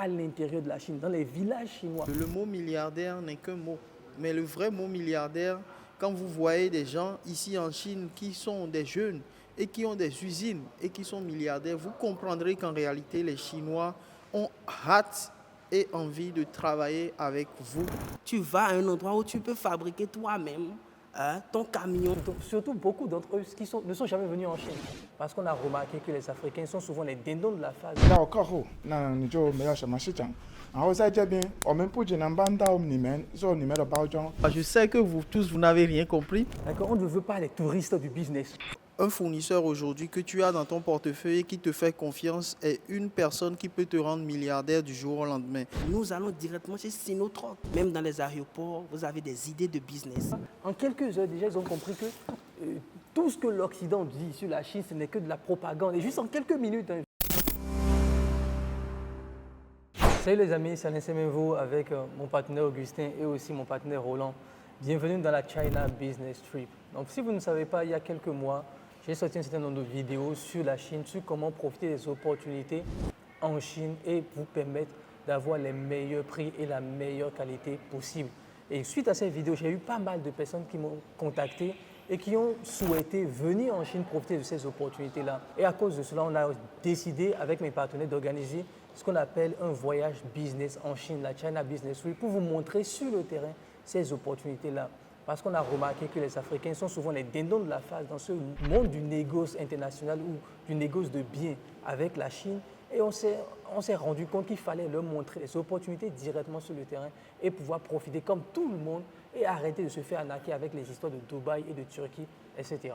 à l'intérieur de la Chine, dans les villages chinois. Le mot milliardaire n'est qu'un mot. Mais le vrai mot milliardaire, quand vous voyez des gens ici en Chine qui sont des jeunes et qui ont des usines et qui sont milliardaires, vous comprendrez qu'en réalité, les Chinois ont hâte et envie de travailler avec vous. Tu vas à un endroit où tu peux fabriquer toi-même ton camion. Surtout beaucoup d'entre eux ne sont jamais venus en Chine. Parce qu'on a remarqué que les Africains sont souvent les dindons de la phase. 到客户，那你就没有什么市场。然后在这边，我们不仅能帮到你们做你们的包装， Je sais que vous tous, vous n'avez rien compris. D'accord? On ne veut pas les touristes du business. Un fournisseur aujourd'hui que tu as dans ton portefeuille et qui te fait confiance est une personne qui peut te rendre milliardaire du jour au lendemain. Nous allons directement chez Sinotruk. Même dans les aéroports, vous avez des idées de business. En quelques heures déjà, ils ont compris que tout ce que l'Occident dit sur la Chine, ce n'est que de la propagande. Et juste en quelques minutes. Salut les amis, c'est Alain Semenvo avec mon partenaire Augustin et aussi mon partenaire Roland. Bienvenue dans la China Business Trip. Donc si vous ne savez pas, il y a quelques mois, j'ai sorti un certain nombre de vidéos sur la Chine, sur comment profiter des opportunités en Chine et vous permettre d'avoir les meilleurs prix et la meilleure qualité possible. Et suite à ces vidéos, j'ai eu pas mal de personnes qui m'ont contacté et qui ont souhaité venir en Chine profiter de ces opportunités-là. Et à cause de cela, on a décidé avec mes partenaires d'organiser ce qu'on appelle un voyage business en Chine, la China Business Week, pour vous montrer sur le terrain ces opportunités-là. Parce qu'on a remarqué que les Africains sont souvent les dindons de la phase dans ce monde du négoce international ou du négoce de biens avec la Chine. Et on s'est rendu compte qu'il fallait leur montrer les opportunités directement sur le terrain et pouvoir profiter comme tout le monde et arrêter de se faire arnaquer avec les histoires de Dubaï et de Turquie, etc.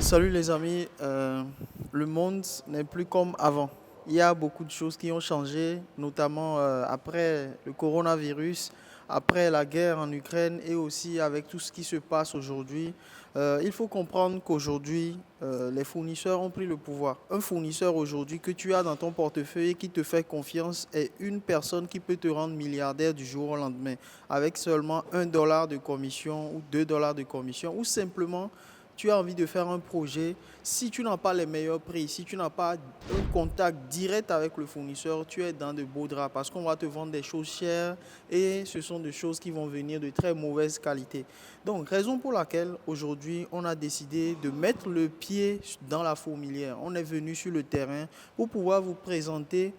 Salut les amis, le monde n'est plus comme avant. Il y a beaucoup de choses qui ont changé, notamment après le coronavirus, après la guerre en Ukraine et aussi avec tout ce qui se passe aujourd'hui. Il faut comprendre qu'aujourd'hui, les fournisseurs ont pris le pouvoir. Un fournisseur aujourd'hui que tu as dans ton portefeuille et qui te fait confiance est une personne qui peut te rendre milliardaire du jour au lendemain avec seulement $1 de commission ou $2 de commission ou simplement tu as envie de faire un projet, si tu n'as pas les meilleurs prix, si tu n'as pas un contact direct avec le fournisseur, tu es dans de beaux draps parce qu'on va te vendre des choses chères et ce sont des choses qui vont venir de très mauvaise qualité. Donc, raison pour laquelle aujourd'hui, on a décidé de mettre le pied dans la fourmilière. On est venu sur le terrain pour pouvoir vous présenter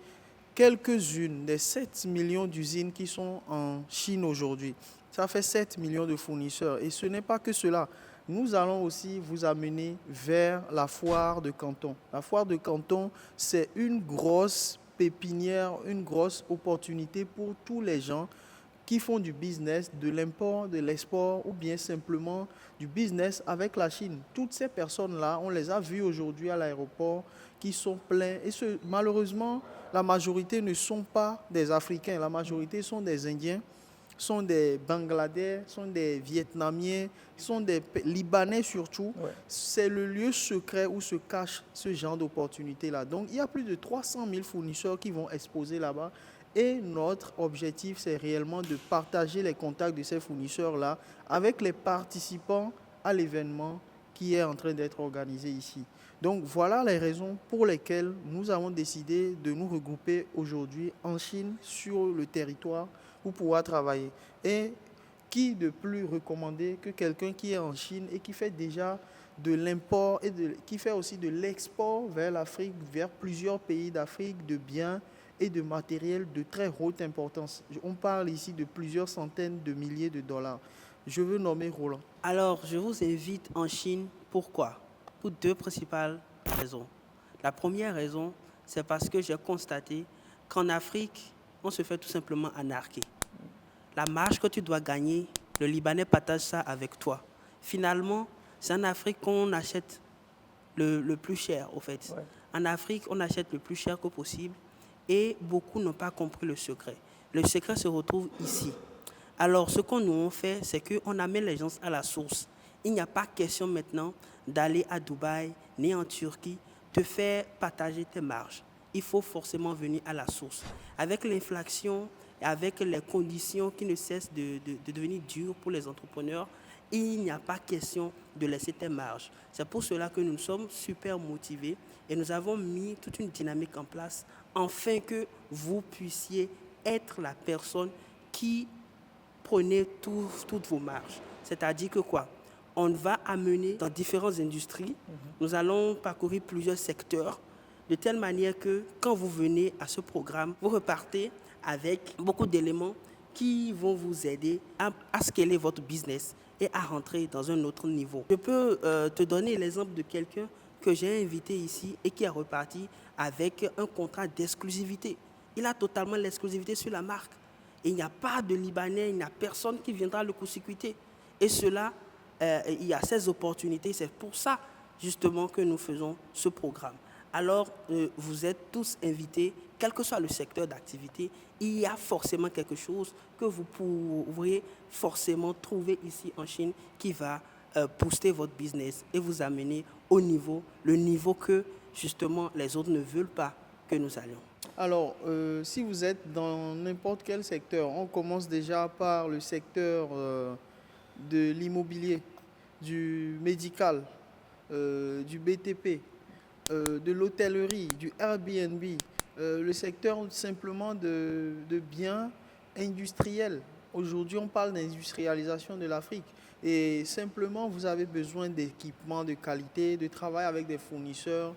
quelques-unes des 7 millions d'usines qui sont en Chine aujourd'hui. Ça fait 7 millions de fournisseurs et ce n'est pas que cela. Nous allons aussi vous amener vers la foire de Canton. La foire de Canton, c'est une grosse pépinière, une grosse opportunité pour tous les gens qui font du business, de l'import, de l'export ou bien simplement du business avec la Chine. Toutes ces personnes-là, on les a vues aujourd'hui à l'aéroport qui sont pleins. Et malheureusement, la majorité ne sont pas des Africains, la majorité sont des Indiens, sont des Bangladais, sont des Vietnamiens, sont des Libanais surtout. Ouais. C'est le lieu secret où se cache ce genre d'opportunité-là. Donc, il y a plus de 300 000 fournisseurs qui vont exposer là-bas. Et notre objectif, c'est réellement de partager les contacts de ces fournisseurs-là avec les participants à l'événement qui est en train d'être organisé ici. Donc, voilà les raisons pour lesquelles nous avons décidé de nous regrouper aujourd'hui en Chine sur le territoire pour pouvoir travailler. Et qui de plus recommandé que quelqu'un qui est en Chine et qui fait déjà de l'import et qui fait aussi de l'export vers l'Afrique, vers plusieurs pays d'Afrique, de biens et de matériel de très haute importance. On parle ici de plusieurs centaines de milliers de dollars. Je veux nommer Roland. Alors, je vous invite en Chine. Pourquoi? Pour deux principales raisons. La première raison, c'est parce que j'ai constaté qu'en Afrique, on se fait tout simplement arnaquer. La marge que tu dois gagner, le Libanais partage ça avec toi. Finalement, c'est en Afrique qu'on achète le plus cher, au fait. Ouais. En Afrique, on achète le plus cher que possible et beaucoup n'ont pas compris le secret. Le secret se retrouve ici. Alors, ce qu'on nous fait, c'est qu'on amène les gens à la source Il n'y a pas question maintenant d'aller à Dubaï ni en Turquie te faire partager tes marges. Il faut forcément venir à la source. Avec l'inflation et avec les conditions qui ne cessent de devenir dures pour les entrepreneurs, il n'y a pas question de laisser tes marges. C'est pour cela que nous sommes super motivés et nous avons mis toute une dynamique en place afin que vous puissiez être la personne qui prenez toutes vos marges. C'est-à-dire que quoi? On va amener dans différentes industries, nous allons parcourir plusieurs secteurs, de telle manière que quand vous venez à ce programme, vous repartez avec beaucoup d'éléments qui vont vous aider à scaler votre business et à rentrer dans un autre niveau. Je peux te donner l'exemple de quelqu'un que j'ai invité ici et qui est reparti avec un contrat d'exclusivité. Il a totalement l'exclusivité sur la marque. Et il n'y a pas de Libanais, il n'y a personne qui viendra le court-circuiter. Et cela, il y a ces opportunités. C'est pour ça, justement, que nous faisons ce programme. Alors, vous êtes tous invités, quel que soit le secteur d'activité, il y a forcément quelque chose que vous pourrez forcément trouver ici en Chine qui va booster votre business et vous amener au niveau, le niveau que, justement, les autres ne veulent pas que nous allions. Alors, si vous êtes dans n'importe quel secteur, on commence déjà par le secteur de l'immobilier, du médical, du BTP, de l'hôtellerie, du Airbnb, le secteur simplement de biens industriels. Aujourd'hui, on parle d'industrialisation de l'Afrique. Et simplement, vous avez besoin d'équipements de qualité, de travail avec des fournisseurs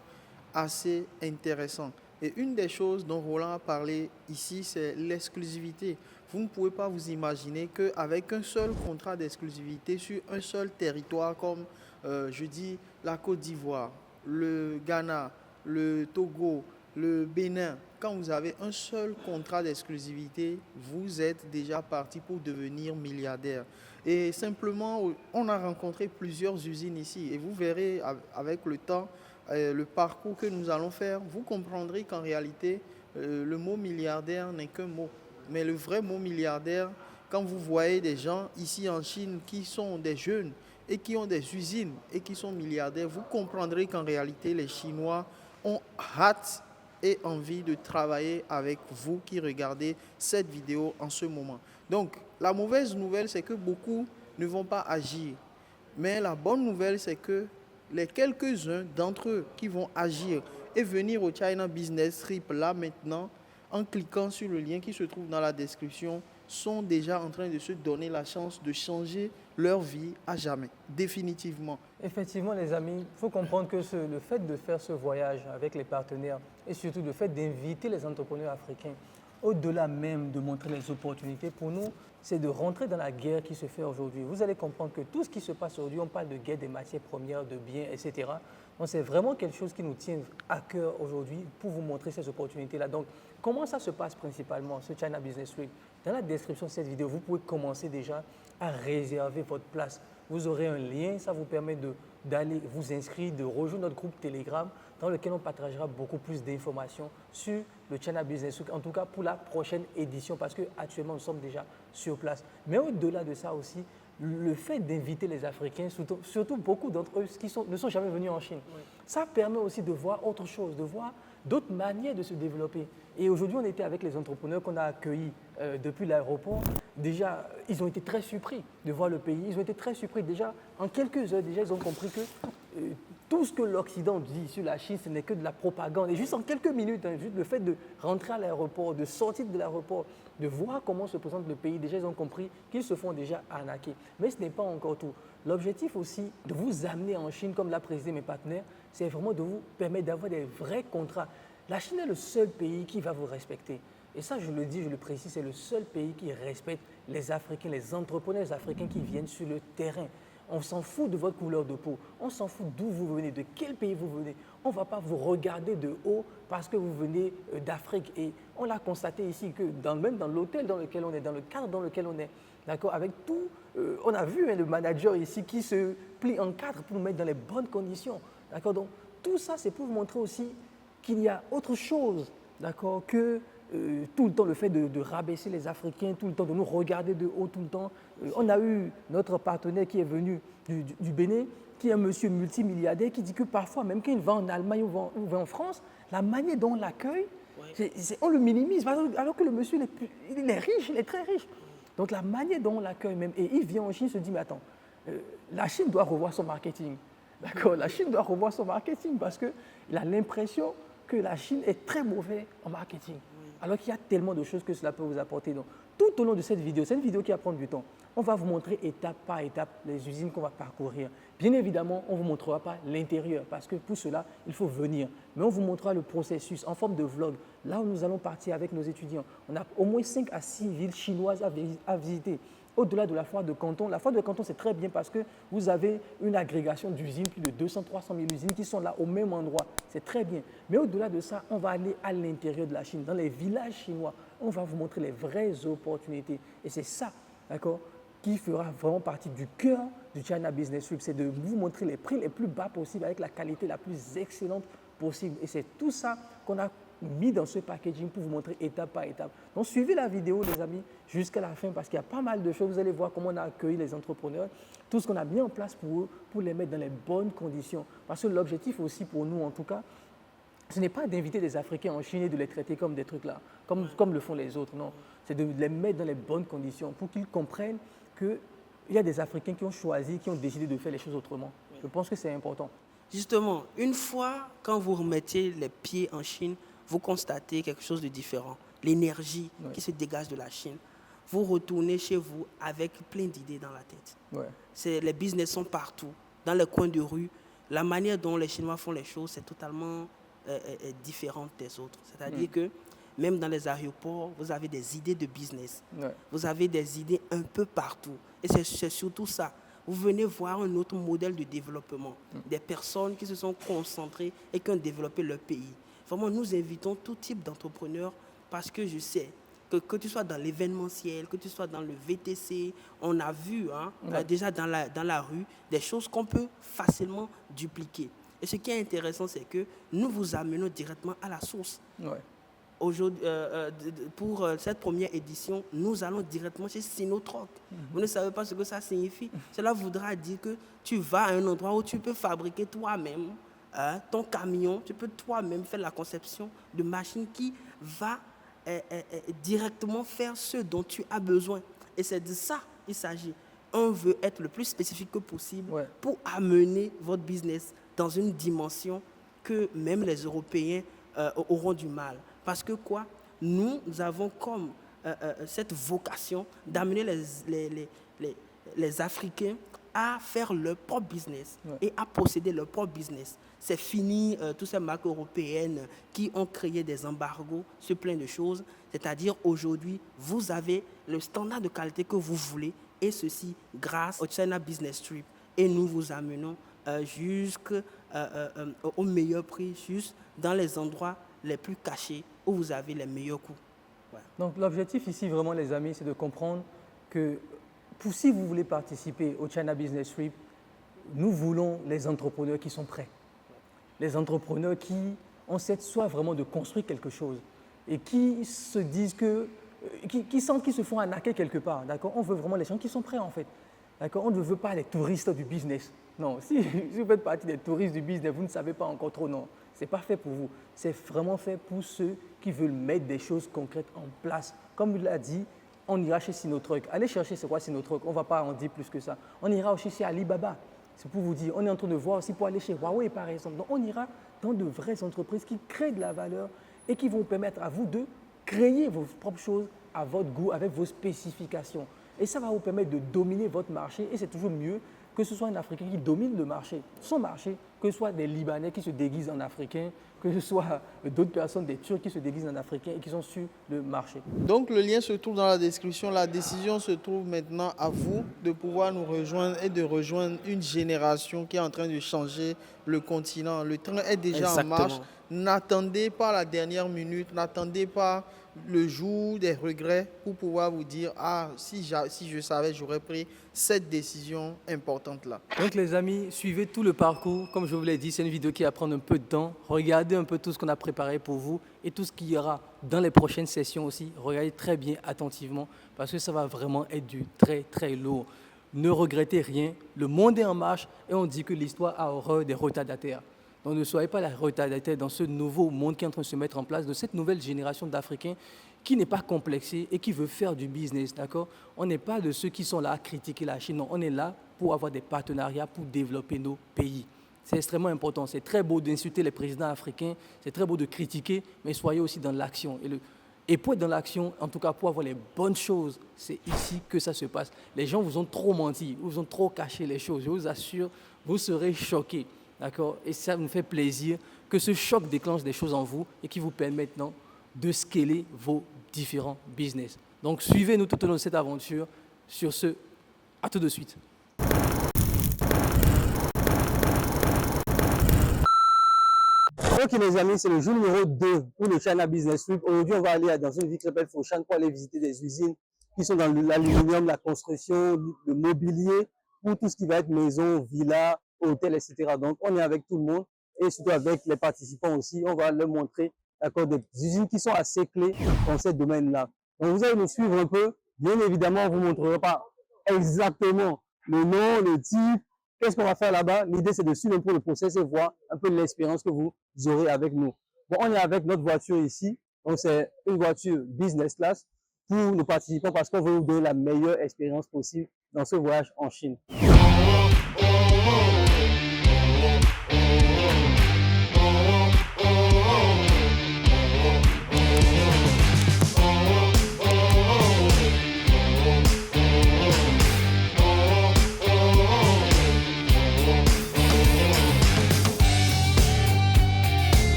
assez intéressants. Et une des choses dont Roland a parlé ici, c'est l'exclusivité. Vous ne pouvez pas vous imaginer qu'avec un seul contrat d'exclusivité sur un seul territoire comme, je dis, la Côte d'Ivoire, le Ghana, le Togo, le Bénin, quand vous avez un seul contrat d'exclusivité, vous êtes déjà parti pour devenir milliardaire. Et simplement, on a rencontré plusieurs usines ici et vous verrez avec le temps, le parcours que nous allons faire, vous comprendrez qu'en réalité, le mot milliardaire n'est qu'un mot. Mais le vrai mot milliardaire, quand vous voyez des gens ici en Chine qui sont des jeunes et qui ont des usines et qui sont milliardaires, vous comprendrez qu'en réalité, les Chinois ont hâte et envie de travailler avec vous qui regardez cette vidéo en ce moment. Donc, la mauvaise nouvelle, c'est que beaucoup ne vont pas agir. Mais la bonne nouvelle, c'est que les quelques-uns d'entre eux qui vont agir et venir au China Business Trip là maintenant, en cliquant sur le lien qui se trouve dans la description, sont déjà en train de se donner la chance de changer leur vie à jamais, définitivement. Effectivement, les amis, il faut comprendre que le fait de faire ce voyage avec les partenaires et surtout le fait d'inviter les entrepreneurs africains, au-delà même de montrer les opportunités, pour nous, c'est de rentrer dans la guerre qui se fait aujourd'hui. Vous allez comprendre que tout ce qui se passe aujourd'hui, on parle de guerre des matières premières, de biens, etc. Donc c'est vraiment quelque chose qui nous tient à cœur aujourd'hui pour vous montrer ces opportunités-là. Donc comment ça se passe principalement, ce China Business Week? Dans la description de cette vidéo, vous pouvez commencer déjà à réserver votre place. Vous aurez un lien, ça vous permet d'aller vous inscrire, de rejoindre notre groupe Telegram dans lequel on partagera beaucoup plus d'informations sur le China Business Week, en tout cas pour la prochaine édition, parce qu'actuellement nous sommes déjà sur place. Mais au-delà de ça aussi, le fait d'inviter les Africains, surtout beaucoup d'entre eux qui ne sont jamais venus en Chine, ça permet aussi de voir autre chose, de voir d'autres manières de se développer. Et aujourd'hui, on était avec les entrepreneurs qu'on a accueillis depuis l'aéroport. Déjà, ils ont été très surpris de voir le pays. Ils ont été très surpris. Déjà, en quelques heures, déjà, ils ont compris que tout ce que l'Occident dit sur la Chine, ce n'est que de la propagande. Et juste en quelques minutes, juste le fait de rentrer à l'aéroport, de sortir de l'aéroport, de voir comment se présente le pays, déjà, ils ont compris qu'ils se font déjà arnaquer. Mais ce n'est pas encore tout. L'objectif aussi de vous amener en Chine, comme l'a précisé mes partenaires, c'est vraiment de vous permettre d'avoir des vrais contrats. La Chine est le seul pays qui va vous respecter. Et ça, je le dis, je le précise, c'est le seul pays qui respecte les Africains, les entrepreneurs africains qui viennent sur le terrain. On s'en fout de votre couleur de peau, on s'en fout d'où vous venez, de quel pays vous venez. On ne va pas vous regarder de haut parce que vous venez d'Afrique. Et on l'a constaté ici, que même dans l'hôtel dans lequel on est, dans le cadre dans lequel on est, d'accord, avec tout, on a vu le manager ici qui se plie en quatre pour nous mettre dans les bonnes conditions. D'accord, donc tout ça, c'est pour vous montrer aussi qu'il y a autre chose, d'accord, que tout le temps le fait de rabaisser les Africains, tout le temps de nous regarder de haut tout le temps. On a eu notre partenaire qui est venu du Bénin, qui est un monsieur multimilliardaire, qui dit que parfois, même quand il va en Allemagne ou va en France, la manière dont on l'accueille, on le minimise, alors que le monsieur, il est riche, il est très riche. Donc la manière dont on l'accueille même, et il vient en Chine, il se dit, mais attends, la Chine doit revoir son marketing. D'accord, la Chine doit revoir son marketing parce qu'il a l'impression que la Chine est très mauvaise en marketing. Alors qu'il y a tellement de choses que cela peut vous apporter. Donc, tout au long de cette vidéo qui va prendre du temps, on va vous montrer étape par étape les usines qu'on va parcourir. Bien évidemment, on ne vous montrera pas l'intérieur parce que pour cela, il faut venir. Mais on vous montrera le processus en forme de vlog. Là où nous allons partir avec nos étudiants. On a au moins 5 à 6 villes chinoises à visiter. Au-delà de la foire de Canton. La foire de Canton, c'est très bien parce que vous avez une agrégation d'usines, plus de 200-300 000 usines qui sont là au même endroit. C'est très bien. Mais au-delà de ça, on va aller à l'intérieur de la Chine, dans les villages chinois. On va vous montrer les vraies opportunités. Et c'est ça, d'accord, qui fera vraiment partie du cœur du China Business Trip. C'est de vous montrer les prix les plus bas possibles avec la qualité la plus excellente possible. Et c'est tout ça qu'on a mis dans ce packaging pour vous montrer étape par étape. Donc suivez la vidéo les amis jusqu'à la fin parce qu'il y a pas mal de choses. Vous allez voir comment on a accueilli les entrepreneurs, tout ce qu'on a mis en place pour eux, pour les mettre dans les bonnes conditions. Parce que l'objectif aussi pour nous en tout cas, ce n'est pas d'inviter des Africains en Chine et de les traiter comme des trucs là, comme le font les autres, non. C'est de les mettre dans les bonnes conditions pour qu'ils comprennent qu'il y a des Africains qui ont choisi, qui ont décidé de faire les choses autrement. Je pense que c'est important. Justement, une fois quand vous remettez les pieds en Chine, vous constatez quelque chose de différent. L'énergie qui se dégage de la Chine. Vous retournez chez vous avec plein d'idées dans la tête. Les business sont partout, dans les coins de rue. La manière dont les Chinois font les choses, c'est totalement différente des autres. C'est-à-dire que même dans les aéroports, vous avez des idées de business. Vous avez des idées un peu partout. Et c'est surtout ça. Vous venez voir un autre modèle de développement. Des personnes qui se sont concentrées et qui ont développé leur pays. Vraiment, nous invitons tout type d'entrepreneurs parce que je sais que tu sois dans l'événementiel, que tu sois dans le VTC, on a vu déjà dans la rue des choses qu'on peut facilement dupliquer. Et ce qui est intéressant, c'est que nous vous amenons directement à la source. Aujourd'hui, pour cette première édition, nous allons directement chez Sinotruk. Vous ne savez pas ce que ça signifie. Cela voudra dire que tu vas à un endroit où tu peux fabriquer toi-même ton camion, tu peux toi-même faire la conception de machines qui va directement faire ce dont tu as besoin. Et c'est de ça qu'il s'agit. On veut être le plus spécifique que possible pour amener votre business dans une dimension que même les Européens auront du mal. Parce que quoi? Nous avons comme cette vocation d'amener les Africains à faire leur propre business et à posséder leur propre business. C'est fini toutes ces marques européennes qui ont créé des embargos sur plein de choses. C'est-à-dire aujourd'hui, vous avez le standard de qualité que vous voulez et ceci grâce au China Business Trip. Et nous vous amenons jusqu'au meilleur prix, juste dans les endroits les plus cachés où vous avez les meilleurs coûts. Donc l'objectif ici vraiment les amis, c'est de comprendre que si vous voulez participer au China Business Trip, nous voulons les entrepreneurs qui sont prêts. Les entrepreneurs qui ont cette soif vraiment de construire quelque chose et qui se disent qui sentent qu'ils se font arnaquer quelque part. D'accord? On veut vraiment les gens qui sont prêts en fait. D'accord? On ne veut pas les touristes du business. Non, si vous faites partie des touristes du business, vous ne savez pas encore trop, non. Ce n'est pas fait pour vous. C'est vraiment fait pour ceux qui veulent mettre des choses concrètes en place. Comme il l'a dit, on ira chez Sinotruk. Allez chercher c'est quoi Sinotruk, on ne va pas en dire plus que ça. On ira aussi chez Alibaba. C'est pour vous dire, on est en train de voir aussi pour aller chez Huawei par exemple. Donc on ira dans de vraies entreprises qui créent de la valeur et qui vont permettre à vous de créer vos propres choses à votre goût, avec vos spécifications. Et ça va vous permettre de dominer votre marché et c'est toujours mieux que ce soit un Africain qui domine le marché, son marché, que ce soit des Libanais qui se déguisent en Africains, que ce soit d'autres personnes, des Turcs qui se déguisent en Africains et qui sont sur le marché. Donc le lien se trouve dans la description. La décision se trouve maintenant à vous de pouvoir nous rejoindre et de rejoindre une génération qui est en train de changer le continent. Le train est déjà en marche. N'attendez pas la dernière minute, n'attendez pas le jour des regrets pour pouvoir vous dire « Ah, si je savais, j'aurais pris cette décision importante-là. » Donc les amis, suivez tout le parcours. Comme je vous l'ai dit, c'est une vidéo qui va prendre un peu de temps. Regardez un peu tout ce qu'on a préparé pour vous et tout ce qu'il y aura dans les prochaines sessions aussi. Regardez très bien attentivement parce que ça va vraiment être du très, très lourd. Ne regrettez rien. Le monde est en marche et on dit que l'histoire a horreur des retardataires. Donc ne soyez pas la retardataire dans ce nouveau monde qui est en train de se mettre en place, de cette nouvelle génération d'Africains qui n'est pas complexée et qui veut faire du business, d'accord? On n'est pas de ceux qui sont là à critiquer la Chine, non, on est là pour avoir des partenariats, pour développer nos pays. C'est extrêmement important. C'est très beau d'insulter les présidents africains, c'est très beau de critiquer, mais soyez aussi dans l'action. Et pour être dans l'action, en tout cas pour avoir les bonnes choses, c'est ici que ça se passe. Les gens vous ont trop menti, vous ont trop caché les choses. Je vous assure, vous serez choqués. D'accord? Et ça nous fait plaisir que ce choc déclenche des choses en vous et qui vous permet maintenant de scaler vos différents business. Donc suivez-nous tout au long de cette aventure. Sur ce, à tout de suite. Ok les amis, c'est le jour numéro 2 pour le China Business Trip. Aujourd'hui, on va aller dans une ville qui s'appelle Foshan pour aller visiter des usines qui sont dans l'aluminium, la construction, le mobilier, pour tout ce qui va être maison, villa, hôtel, etc. Donc, on est avec tout le monde et surtout avec les participants aussi. On va leur montrer des usines qui sont assez clés dans ce domaine-là. Donc, vous allez nous suivre un peu. Bien évidemment, on ne vous montrera pas exactement le nom, le type. Qu'est-ce qu'on va faire là-bas? L'idée, c'est de suivre un peu le process et voir un peu l'expérience que vous aurez avec nous. Bon, on est avec notre voiture ici. Donc, c'est une voiture business class pour nos participants parce qu'on veut vous donner la meilleure expérience possible dans ce voyage en Chine.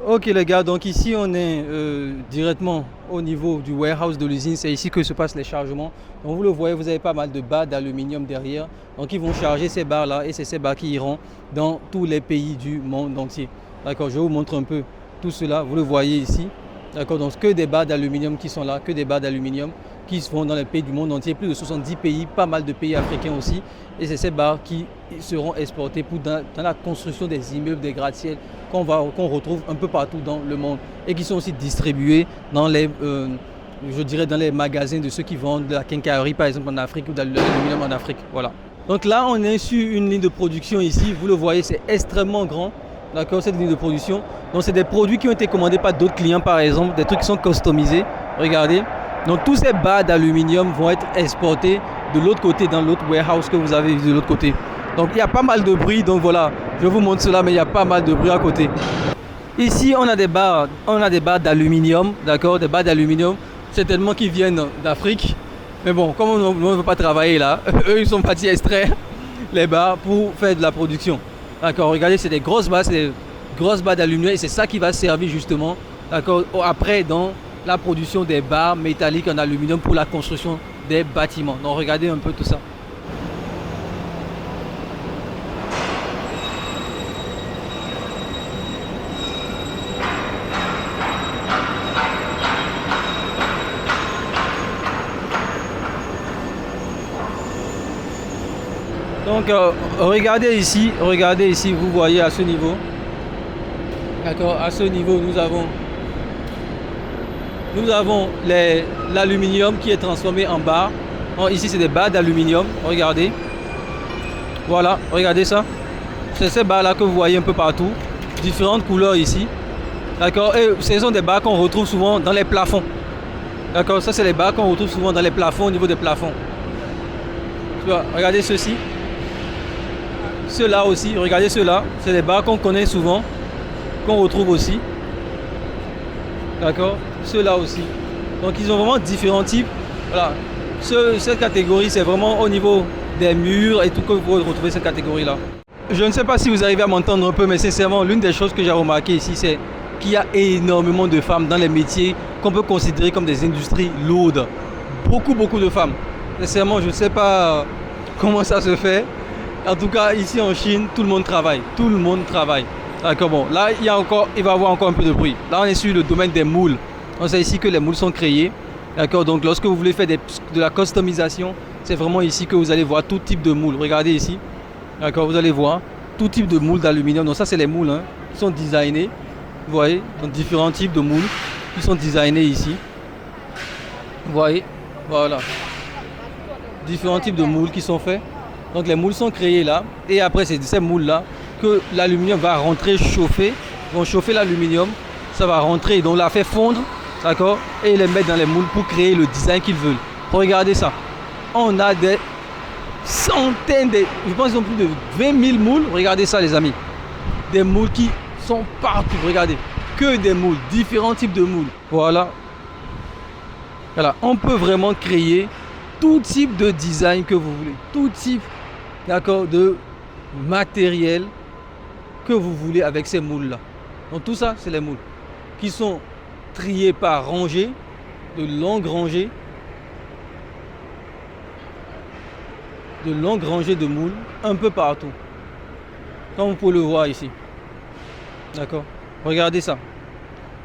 Ok les gars, donc ici on est directement au niveau du warehouse de l'usine, c'est ici que se passent les chargements. Donc vous le voyez, vous avez pas mal de barres d'aluminium derrière. Donc ils vont charger ces barres là et c'est ces barres qui iront dans tous les pays du monde entier. D'accord, je vous montre un peu tout cela, vous le voyez ici. D'accord, donc que des barres d'aluminium qui sont là, que des barres d'aluminium qui se font dans les pays du monde entier, plus de 70 pays, pas mal de pays africains aussi. Et c'est ces barres qui seront exportées dans la construction des immeubles, des gratte-ciels qu'on retrouve un peu partout dans le monde et qui sont aussi distribués dans je dirais dans les magasins de ceux qui vendent de la quincaillerie par exemple en Afrique ou de l'aluminium en Afrique. Voilà. Donc là, on est sur une ligne de production ici. Vous le voyez, c'est extrêmement grand. D'accord, cette ligne de production. Donc c'est des produits qui ont été commandés par d'autres clients par exemple, des trucs qui sont customisés. Regardez. Donc tous ces barres d'aluminium vont être exportés de l'autre côté, dans l'autre warehouse que vous avez de l'autre côté. Donc il y a pas mal de bruit, donc voilà, je vous montre cela, mais il y a pas mal de bruit à côté. Ici on a des barres d'aluminium, d'accord, des barres d'aluminium, certainement qui viennent d'Afrique. Mais bon, comme on ne veut pas travailler là, eux ils sont partis extraire les barres pour faire de la production. D'accord, regardez, c'est des grosses barres d'aluminium et c'est ça qui va servir justement, d'accord, après dans la production des barres métalliques en aluminium pour la construction des bâtiments. Donc regardez un peu tout ça. Donc regardez ici, vous voyez à ce niveau. D'accord, à ce niveau nous avons l'aluminium qui est transformé en barres. Ici c'est des barres d'aluminium, regardez. Voilà, regardez ça. C'est ces barres là que vous voyez un peu partout. Différentes couleurs ici. D'accord, et ce sont des barres qu'on retrouve souvent dans les plafonds. D'accord, ça c'est les barres qu'on retrouve souvent dans les plafonds, au niveau des plafonds. Regardez ceci. Ceux-là aussi, regardez ceux-là. C'est des barres qu'on connaît souvent, qu'on retrouve aussi. D'accord, ceux-là aussi. Donc ils ont vraiment différents types. Voilà. Cette catégorie, c'est vraiment au niveau des murs et tout que vous pouvez retrouver cette catégorie-là. Je ne sais pas si vous arrivez à m'entendre un peu, mais sincèrement, l'une des choses que j'ai remarqué ici, c'est qu'il y a énormément de femmes dans les métiers qu'on peut considérer comme des industries lourdes. Beaucoup de femmes. Sincèrement, je ne sais pas comment ça se fait. En tout cas, ici en Chine, tout le monde travaille. Tout le monde travaille. D'accord, bon, là, il va y avoir encore un peu de bruit. Là, on est sur le domaine des moules. On sait ici que les moules sont créés. D'accord, donc lorsque vous voulez faire de la customisation, c'est vraiment ici que vous allez voir tout type de moules. Regardez ici. D'accord, vous allez voir tout type de moules d'aluminium. Donc ça, c'est les moules hein, qui sont designés. Vous voyez, donc différents types de moules qui sont designés ici. Vous voyez, voilà. Différents types de moules qui sont faits. Donc les moules sont créés là. Et après, c'est de ces moules-là que l'aluminium va rentrer chauffer. Ils vont chauffer l'aluminium. Ça va rentrer, donc la faire fondre. D'accord, et les mettre dans les moules pour créer le design qu'ils veulent. Regardez ça. On a des centaines, je pense qu'ils ont plus de 20 000 moules. Regardez ça les amis. Des moules qui sont partout. Regardez. Que des moules. Différents types de moules. Voilà. Voilà. On peut vraiment créer tout type de design que vous voulez. Tout type, d'accord, de matériel que vous voulez avec ces moules là. Donc tout ça, c'est les moules qui sont triés par rangées, de longues rangées de moules un peu partout, comme vous pouvez le voir ici. D'accord, regardez ça.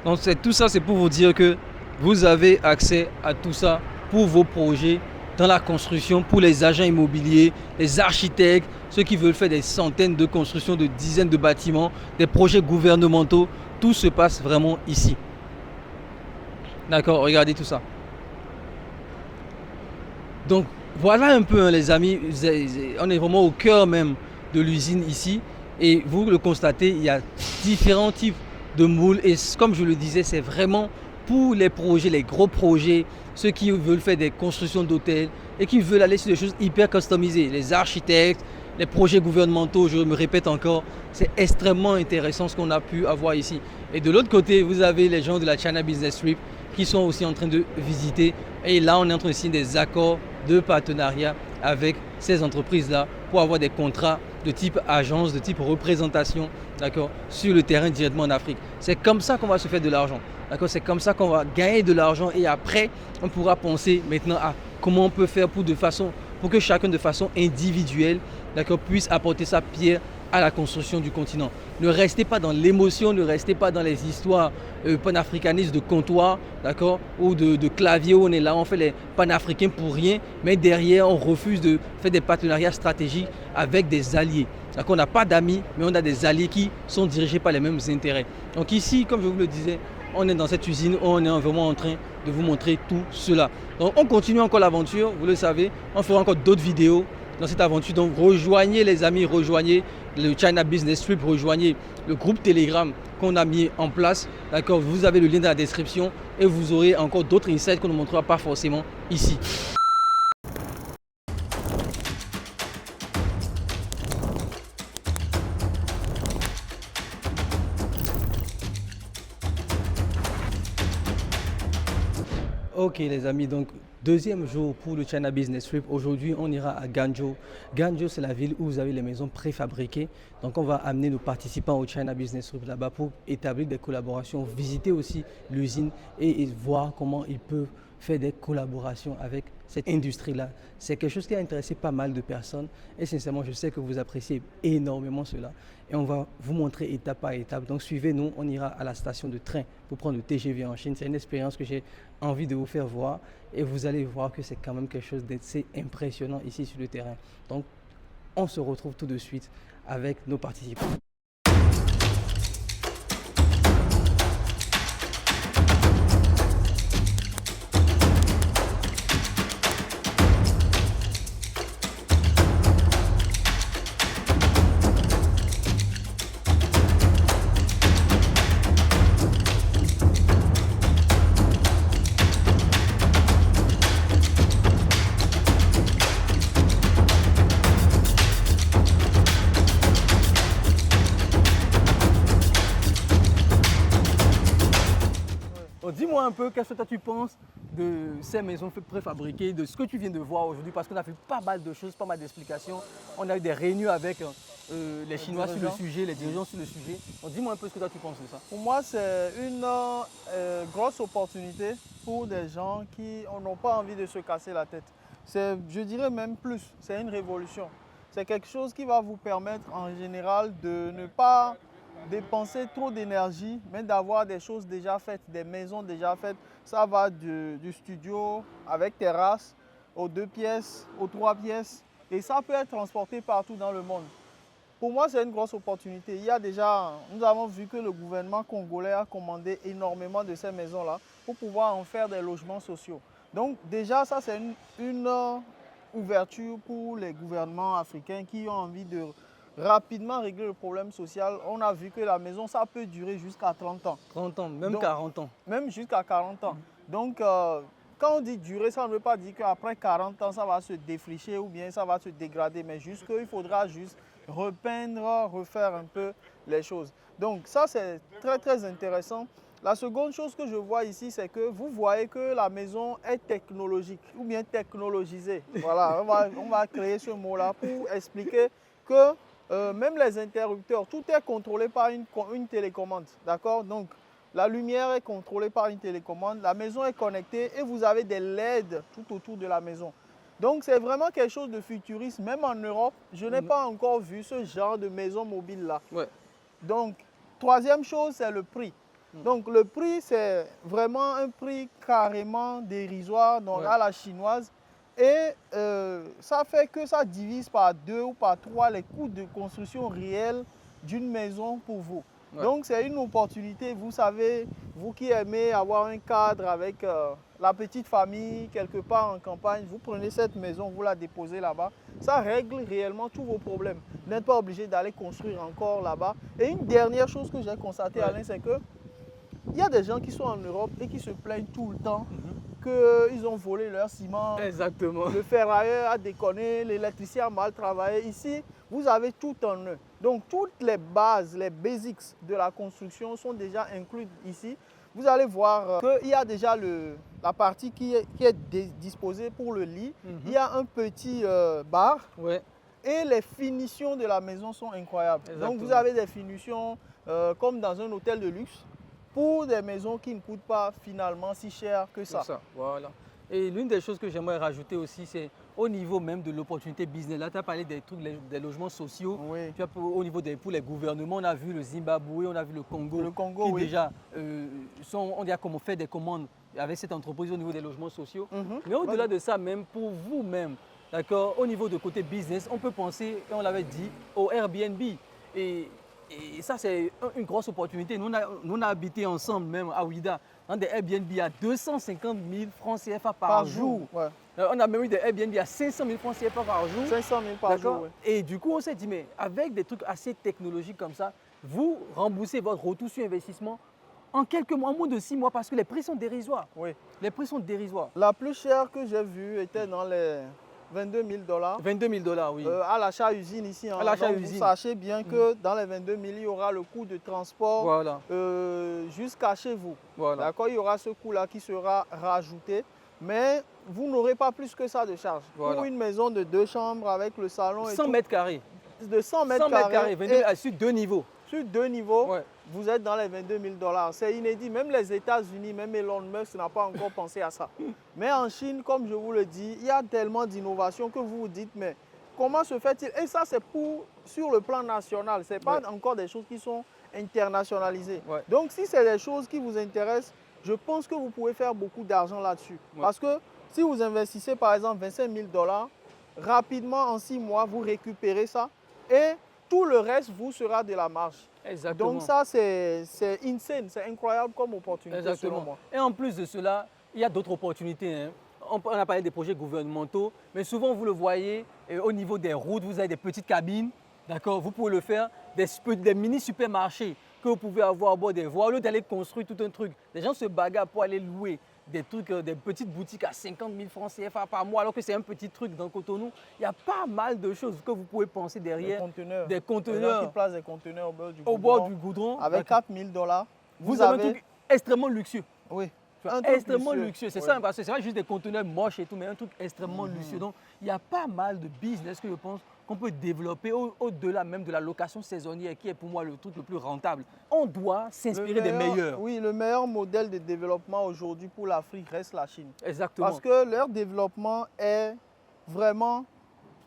Donc tout ça, c'est pour vous dire que vous avez accès à tout ça pour vos projets dans la construction, pour les agents immobiliers, les architectes, ceux qui veulent faire des centaines de constructions, de dizaines de bâtiments, des projets gouvernementaux. Tout se passe vraiment ici. D'accord, regardez tout ça. Donc voilà un peu hein, les amis, on est vraiment au cœur même de l'usine ici. Et vous le constatez, il y a différents types de moules. Et comme je le disais, c'est vraiment pour les projets, les gros projets, ceux qui veulent faire des constructions d'hôtels et qui veulent aller sur des choses hyper customisées. Les architectes, les projets gouvernementaux, je me répète encore, c'est extrêmement intéressant ce qu'on a pu avoir ici. Et de l'autre côté, vous avez les gens de la China Business Trip qui sont aussi en train de visiter. Et là, on est en train de signer des accords de partenariat avec ces entreprises-là pour avoir des contrats de type agence, de type représentation, d'accord, sur le terrain directement en Afrique. C'est comme ça qu'on va se faire de l'argent, d'accord, c'est comme ça qu'on va gagner de l'argent et après, on pourra penser maintenant à comment on peut faire pour que chacun de façon individuelle, d'accord, puisse apporter sa pierre à la construction du continent. Ne restez pas dans l'émotion, ne restez pas dans les histoires panafricanistes de comptoir, d'accord, ou de clavier où on est là, on fait les panafricains pour rien, mais derrière on refuse de faire des partenariats stratégiques avec des alliés. Donc on n'a pas d'amis, mais on a des alliés qui sont dirigés par les mêmes intérêts. Donc ici, comme je vous le disais, on est dans cette usine, on est vraiment en train de vous montrer tout cela. Donc on continue encore l'aventure, vous le savez, on fera encore d'autres vidéos dans cette aventure. Donc rejoignez les amis, rejoignez le China Business Trip, rejoignez le groupe Telegram qu'on a mis en place. D'accord, vous avez le lien dans la description et vous aurez encore d'autres insights qu'on ne montrera pas forcément ici. Ok les amis, donc deuxième jour pour le China Business Trip. Aujourd'hui, on ira à Ganzhou. Ganzhou, c'est la ville où vous avez les maisons préfabriquées. Donc, on va amener nos participants au China Business Trip là-bas pour établir des collaborations, visiter aussi l'usine et voir comment ils peuvent faire des collaborations avec cette industrie-là. C'est quelque chose qui a intéressé pas mal de personnes et sincèrement, je sais que vous appréciez énormément cela. Et on va vous montrer étape par étape. Donc, suivez-nous, on ira à la station de train pour prendre le TGV en Chine. C'est une expérience que j'ai envie de vous faire voir et vous allez voir que c'est quand même quelque chose d'assez impressionnant ici sur le terrain. Donc, on se retrouve tout de suite avec nos participants. Dis-moi un peu, qu'est-ce que toi tu penses de ces maisons préfabriquées, de ce que tu viens de voir aujourd'hui, parce qu'on a fait pas mal de choses, pas mal d'explications. On a eu des réunions avec les Chinois sur le sujet, les dirigeants sur le sujet. Donc dis-moi un peu ce que toi tu penses de ça. Pour moi, c'est une grosse opportunité pour des gens qui n'ont pas envie de se casser la tête. Je dirais même plus, c'est une révolution. C'est quelque chose qui va vous permettre en général de ne pas dépenser trop d'énergie, mais d'avoir des choses déjà faites, des maisons déjà faites. Ça va du studio avec terrasse aux 2 pièces, aux 3 pièces. Et ça peut être transporté partout dans le monde. Pour moi, c'est une grosse opportunité. Nous avons vu que le gouvernement congolais a commandé énormément de ces maisons-là pour pouvoir en faire des logements sociaux. Donc déjà, ça c'est une ouverture pour les gouvernements africains qui ont envie de rapidement régler le problème social. On a vu que la maison, ça peut durer jusqu'à 30 ans. 30 ans, même Donc, 40 ans. Même jusqu'à 40 ans. Donc, quand on dit durer, ça ne veut pas dire qu'après 40 ans, ça va se défricher ou bien ça va se dégrader, mais juste qu'il faudra juste repeindre, refaire un peu les choses. Donc, ça, c'est très, très intéressant. La seconde chose que je vois ici, c'est que vous voyez que la maison est technologique ou bien technologisée. Voilà, on va créer ce mot-là pour expliquer que même les interrupteurs, tout est contrôlé par une télécommande. D'accord? Donc, la lumière est contrôlée par une télécommande, la maison est connectée et vous avez des LED tout autour de la maison. Donc, c'est vraiment quelque chose de futuriste. Même en Europe, je n'ai pas encore vu ce genre de maison mobile-là. Ouais. Donc, troisième chose, c'est le prix. Donc, le prix, c'est vraiment un prix carrément dérisoire, donc à la chinoise. Et ça fait que ça divise par 2 ou par 3 les coûts de construction réels d'une maison pour vous. Ouais. Donc, c'est une opportunité. Vous savez, vous qui aimez avoir un cadre avec la petite famille, quelque part en campagne, vous prenez cette maison, vous la déposez là-bas. Ça règle réellement tous vos problèmes. Vous n'êtes pas obligé d'aller construire encore là-bas. Et une dernière chose que j'ai constatée, Alain, c'est que il y a des gens qui sont en Europe et qui se plaignent tout le temps qu'ils ont volé leur ciment. Exactement. Le ferrailleur a déconné, l'électricien a mal travaillé. Ici, vous avez tout en un. Donc, toutes les bases, les basics de la construction sont déjà incluses ici. Vous allez voir qu'il y a déjà la partie qui est disposée pour le lit. Il y a un petit bar. Ouais. Et les finitions de la maison sont incroyables. Exactement. Donc, vous avez des finitions comme dans un hôtel de luxe, pour des maisons qui ne coûtent pas finalement si cher que ça. Voilà. Et l'une des choses que j'aimerais rajouter aussi, c'est au niveau même de l'opportunité business. Là, tu as parlé des trucs, des logements sociaux. Oui. Tu as, au niveau pour les gouvernements, on a vu le Zimbabwe, on a vu le Congo. Le Congo, qui oui. déjà on a comment fait des commandes avec cette entreprise au niveau des logements sociaux. Mais au-delà de ça, même pour vous-même, d'accord, au niveau de côté business, on peut penser, et on l'avait dit, au Airbnb. Et ça, c'est une grosse opportunité. Nous, on a habité ensemble, même à Ouida, dans des Airbnb à 250 000 francs CFA par jour. Ouais. On a même eu des Airbnb à 500 000 francs CFA par jour. 500 000 par jour, oui. Et du coup, on s'est dit, mais avec des trucs assez technologiques comme ça, vous remboursez votre retour sur investissement en quelques mois, en moins de 6 mois, parce que les prix sont dérisoires. Oui. Les prix sont dérisoires. La plus chère que j'ai vue était dans les 22 000 $. 22 000 $, oui. À l'achat usine ici. À l'achat usine. Vous sachez bien que dans les 22 000, il y aura le coût de transport jusqu'à chez vous. Voilà. D'accord, il y aura ce coût-là qui sera rajouté. Mais vous n'aurez pas plus que ça de charge. Voilà. Pour une maison de 2 chambres avec le salon et 100 mètres carrés. De 100 mètres carrés. 22 sur 2 niveaux. Sur 2 niveaux, vous êtes dans les 22 000 $. C'est inédit. Même les États-Unis, même Elon Musk n'a pas encore pensé à ça. Mais en Chine, comme je vous le dis, il y a tellement d'innovations que vous vous dites, mais comment se fait-il? Et ça, c'est sur le plan national. Ce n'est pas encore des choses qui sont internationalisées. Donc, si c'est des choses qui vous intéressent, je pense que vous pouvez faire beaucoup d'argent là-dessus. Parce que si vous investissez, par exemple, 25 000 $, rapidement, en 6 mois, vous récupérez ça. Et tout le reste vous sera de la marge. Exactement. Donc ça, c'est insane, c'est incroyable comme opportunité. Exactement. Selon moi. Et en plus de cela, il y a d'autres opportunités. Hein. On a parlé des projets gouvernementaux, mais souvent vous le voyez, au niveau des routes, vous avez des petites cabines, d'accord, vous pouvez le faire, des mini-supermarchés que vous pouvez avoir au bord des voies, au lieu d'aller construire tout un truc. Les gens se bagarrent pour aller louer des trucs, des petites boutiques à 50 000 francs CFA par mois, alors que c'est un petit truc dans Cotonou. Il y a pas mal de choses que vous pouvez penser derrière. Des conteneurs. Les gens qui placent des conteneurs au bord du goudron. Avec 4 000 $. Vous avez un truc extrêmement luxueux. Oui. Extrêmement luxueux. C'est ça, parce que c'est pas juste des conteneurs moches et tout, mais un truc extrêmement luxueux. Donc, il y a pas mal de business que je pense qu'on peut développer au-delà même de la location saisonnière, qui est pour moi le truc le plus rentable. On doit s'inspirer des meilleurs. Oui, le meilleur modèle de développement aujourd'hui pour l'Afrique reste la Chine. Exactement. Parce que leur développement est vraiment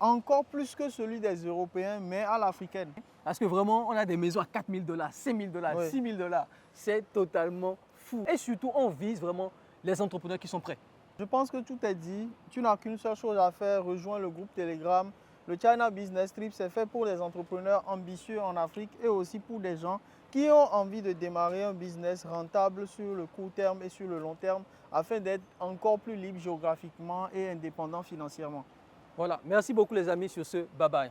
encore plus que celui des Européens, mais à l'africaine. Parce que vraiment, on a des maisons à 4 000 $, 5 000 $, Oui. 6 000 $. C'est totalement fou. Et surtout, on vise vraiment les entrepreneurs qui sont prêts. Je pense que tout est dit. Tu n'as qu'une seule chose à faire, rejoins le groupe Telegram. Le China Business Trip, c'est fait pour les entrepreneurs ambitieux en Afrique et aussi pour des gens qui ont envie de démarrer un business rentable sur le court terme et sur le long terme afin d'être encore plus libre géographiquement et indépendant financièrement. Voilà, merci beaucoup les amis sur ce. Bye bye.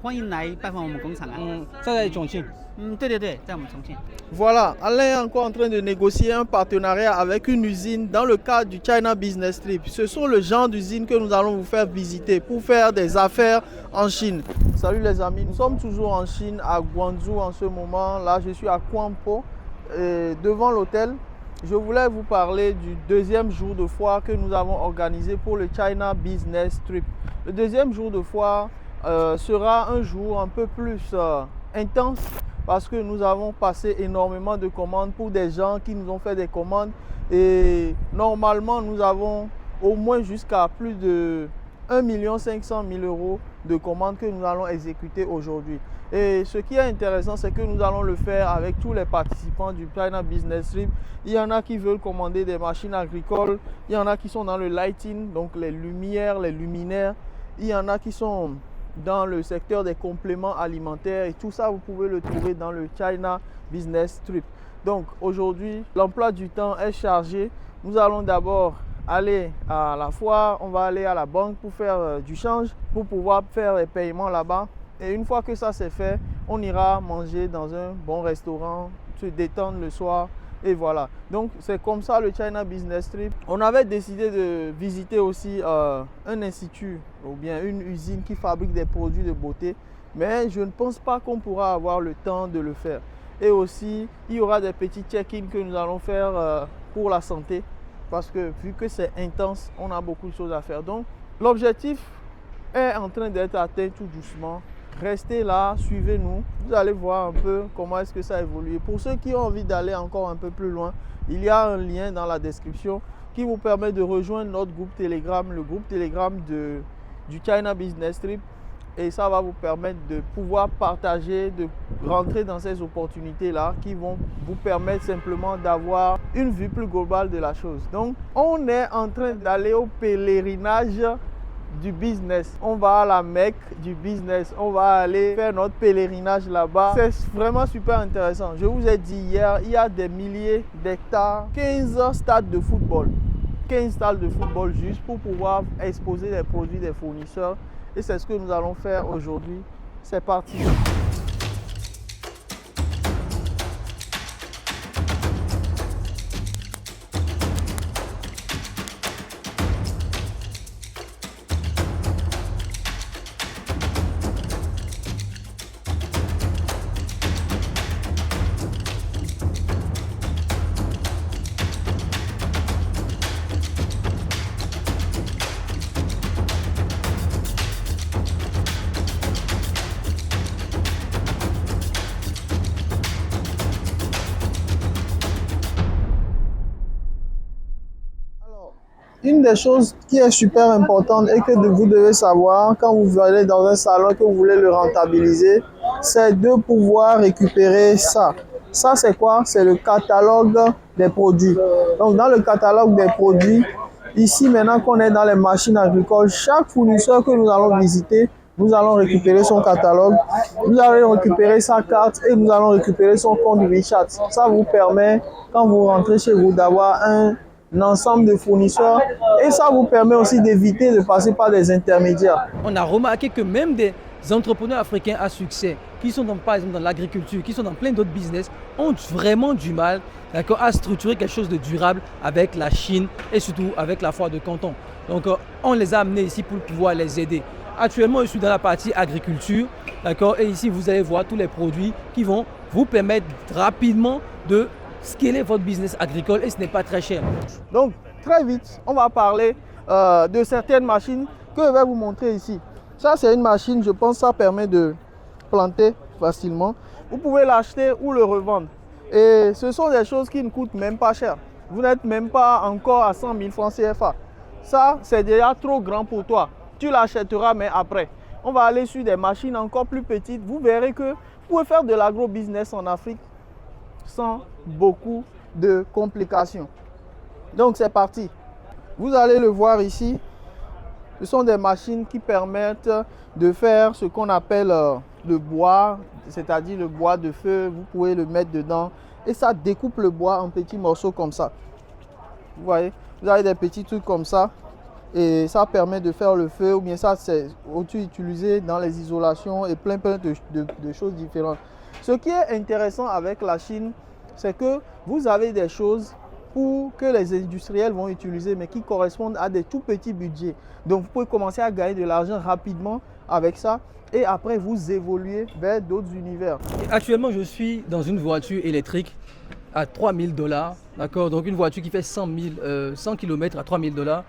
欢迎来拜访我们工厂啊。Ça在重庆。对对对，在我们重庆。 Voilà, Alain est encore en train de négocier un partenariat avec une usine dans le cadre du China Business Trip. Ce sont le genre d'usines que nous allons vous faire visiter pour faire des affaires en Chine. Salut les amis, nous sommes toujours en Chine, à Guangzhou en ce moment. Là, je suis à Quanpo, devant l'hôtel. Je voulais vous parler du deuxième jour de foire que nous avons organisé pour le China Business Trip. Le deuxième jour de foire sera un jour un peu plus intense parce que nous avons passé énormément de commandes pour des gens qui nous ont fait des commandes et normalement nous avons au moins jusqu'à plus de 1 500 000 € de commandes que nous allons exécuter aujourd'hui. Et ce qui est intéressant, c'est que nous allons le faire avec tous les participants du China Business Trip. Il y en a qui veulent commander des machines agricoles, il y en a qui sont dans le lighting, donc les lumières, les luminaires, il y en a qui sont dans le secteur des compléments alimentaires et tout ça vous pouvez le trouver dans le China Business Trip. Donc aujourd'hui l'emploi du temps est chargé. Nous allons d'abord aller à la foire, on va aller à la banque pour faire du change, pour pouvoir faire les paiements là-bas. Et une fois que ça c'est fait, on ira manger dans un bon restaurant, se détendre le soir. Et voilà, donc c'est comme ça le China Business Trip. On avait décidé de visiter aussi un institut ou bien une usine qui fabrique des produits de beauté. Mais je ne pense pas qu'on pourra avoir le temps de le faire. Et aussi, il y aura des petits check-in que nous allons faire pour la santé. Parce que vu que c'est intense, on a beaucoup de choses à faire. Donc l'objectif est en train d'être atteint tout doucement. Restez là, suivez-nous. Vous allez voir un peu comment est-ce que ça évolue. Pour ceux qui ont envie d'aller encore un peu plus loin, il y a un lien dans la description qui vous permet de rejoindre notre groupe Telegram, le groupe Telegram du China Business Trip. Et ça va vous permettre de pouvoir partager, de rentrer dans ces opportunités-là qui vont vous permettre simplement d'avoir une vue plus globale de la chose. Donc, on est en train d'aller au pèlerinage du business. On va à la Mecque du business. On va aller faire notre pèlerinage là-bas. C'est vraiment super intéressant. Je vous ai dit hier, il y a des milliers d'hectares, 15 stades de football. 15 stades de football juste pour pouvoir exposer les produits des fournisseurs. Et c'est ce que nous allons faire aujourd'hui. C'est parti. Une des choses qui est super importante et que vous devez savoir quand vous allez dans un salon et que vous voulez le rentabiliser, c'est de pouvoir récupérer ça. Ça, c'est quoi? C'est le catalogue des produits. Donc, dans le catalogue des produits, ici, maintenant qu'on est dans les machines agricoles, chaque fournisseur que nous allons visiter, nous allons récupérer son catalogue, nous allons récupérer sa carte et nous allons récupérer son compte WeChat. Ça vous permet, quand vous rentrez chez vous, d'avoir un ensemble de fournisseurs et ça vous permet aussi d'éviter de passer par des intermédiaires. On a remarqué que même des entrepreneurs africains à succès qui sont par exemple dans l'agriculture, qui sont dans plein d'autres business, ont vraiment du mal à structurer quelque chose de durable avec la Chine et surtout avec la foire de Canton. Donc on les a amenés ici pour pouvoir les aider. Actuellement, je suis dans la partie agriculture, d'accord, et ici vous allez voir tous les produits qui vont vous permettre rapidement de scaler votre business agricole et ce n'est pas très cher. Donc très vite, on va parler de certaines machines que je vais vous montrer ici. Ça c'est une machine, je pense que ça permet de planter facilement. Vous pouvez l'acheter ou le revendre. Et ce sont des choses qui ne coûtent même pas cher. Vous n'êtes même pas encore à 100 000 francs CFA. Ça c'est déjà trop grand pour toi. tu l'achèteras, mais après. On va aller sur des machines encore plus petites. Vous verrez que vous pouvez faire de l'agro-business en Afrique sans beaucoup de complications. Donc c'est parti. Vous allez le voir ici. Ce sont des machines qui permettent de faire ce qu'on appelle le bois, c'est-à-dire le bois de feu. Vous pouvez le mettre dedans et ça découpe le bois en petits morceaux comme ça. Vous voyez, vous avez des petits trucs comme ça et ça permet de faire le feu, ou bien ça c'est utilisé dans les isolations et plein de choses différentes. Ce qui est intéressant avec la Chine, c'est que vous avez des choses que les industriels vont utiliser, mais qui correspondent à des tout petits budgets. Donc vous pouvez commencer à gagner de l'argent rapidement avec ça et après vous évoluer vers d'autres univers. Actuellement, je suis dans une voiture électrique à 3000 $, d'accord? Donc une voiture qui fait 100 km à 3000 $.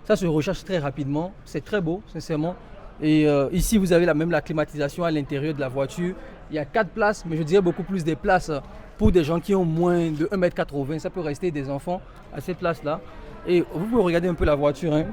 Ça se recharge très rapidement, c'est très beau, sincèrement. Et ici, vous avez même la climatisation à l'intérieur de la voiture. Il y a 4 places, mais je dirais beaucoup plus des places pour des gens qui ont moins de 1,80 m. Ça peut rester des enfants à cette place-là. Et vous pouvez regarder un peu la voiture, hein.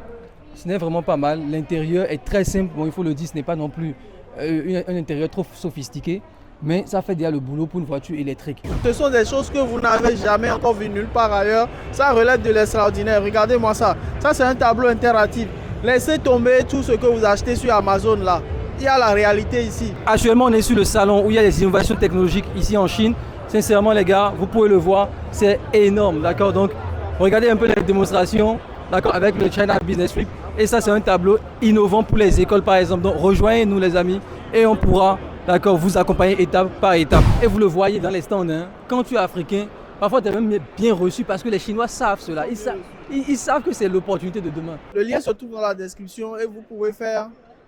Ce n'est vraiment pas mal. L'intérieur est très simple. Bon, il faut le dire, ce n'est pas non plus un intérieur trop sophistiqué. Mais ça fait déjà le boulot pour une voiture électrique. Ce sont des choses que vous n'avez jamais encore vues nulle part ailleurs. Ça relève de l'extraordinaire. Regardez-moi ça. Ça, c'est un tableau interactif. Laissez tomber tout ce que vous achetez sur Amazon là. Il y a la réalité ici. Actuellement, on est sur le salon où il y a des innovations technologiques ici en Chine. Sincèrement, les gars, vous pouvez le voir, c'est énorme, d'accord? Donc, regardez un peu les démonstrations, d'accord, avec le China Business Week. Et ça, c'est un tableau innovant pour les écoles, par exemple. Donc, rejoignez-nous, les amis, et on pourra, d'accord, vous accompagner étape par étape. Et vous le voyez dans les stands, hein, quand tu es africain, parfois tu es même bien reçu parce que les Chinois savent cela. Ils savent que c'est l'opportunité de demain. Le lien se trouve dans la description et vous pouvez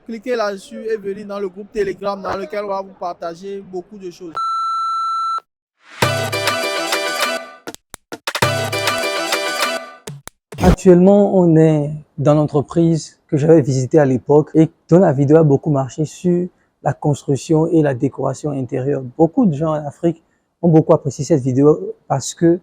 cliquer là-dessus et venir dans le groupe Telegram dans lequel on va vous partager beaucoup de choses. Actuellement, on est dans l'entreprise que j'avais visitée à l'époque et dont la vidéo a beaucoup marché sur la construction et la décoration intérieure. Beaucoup de gens en Afrique ont beaucoup apprécié cette vidéo parce que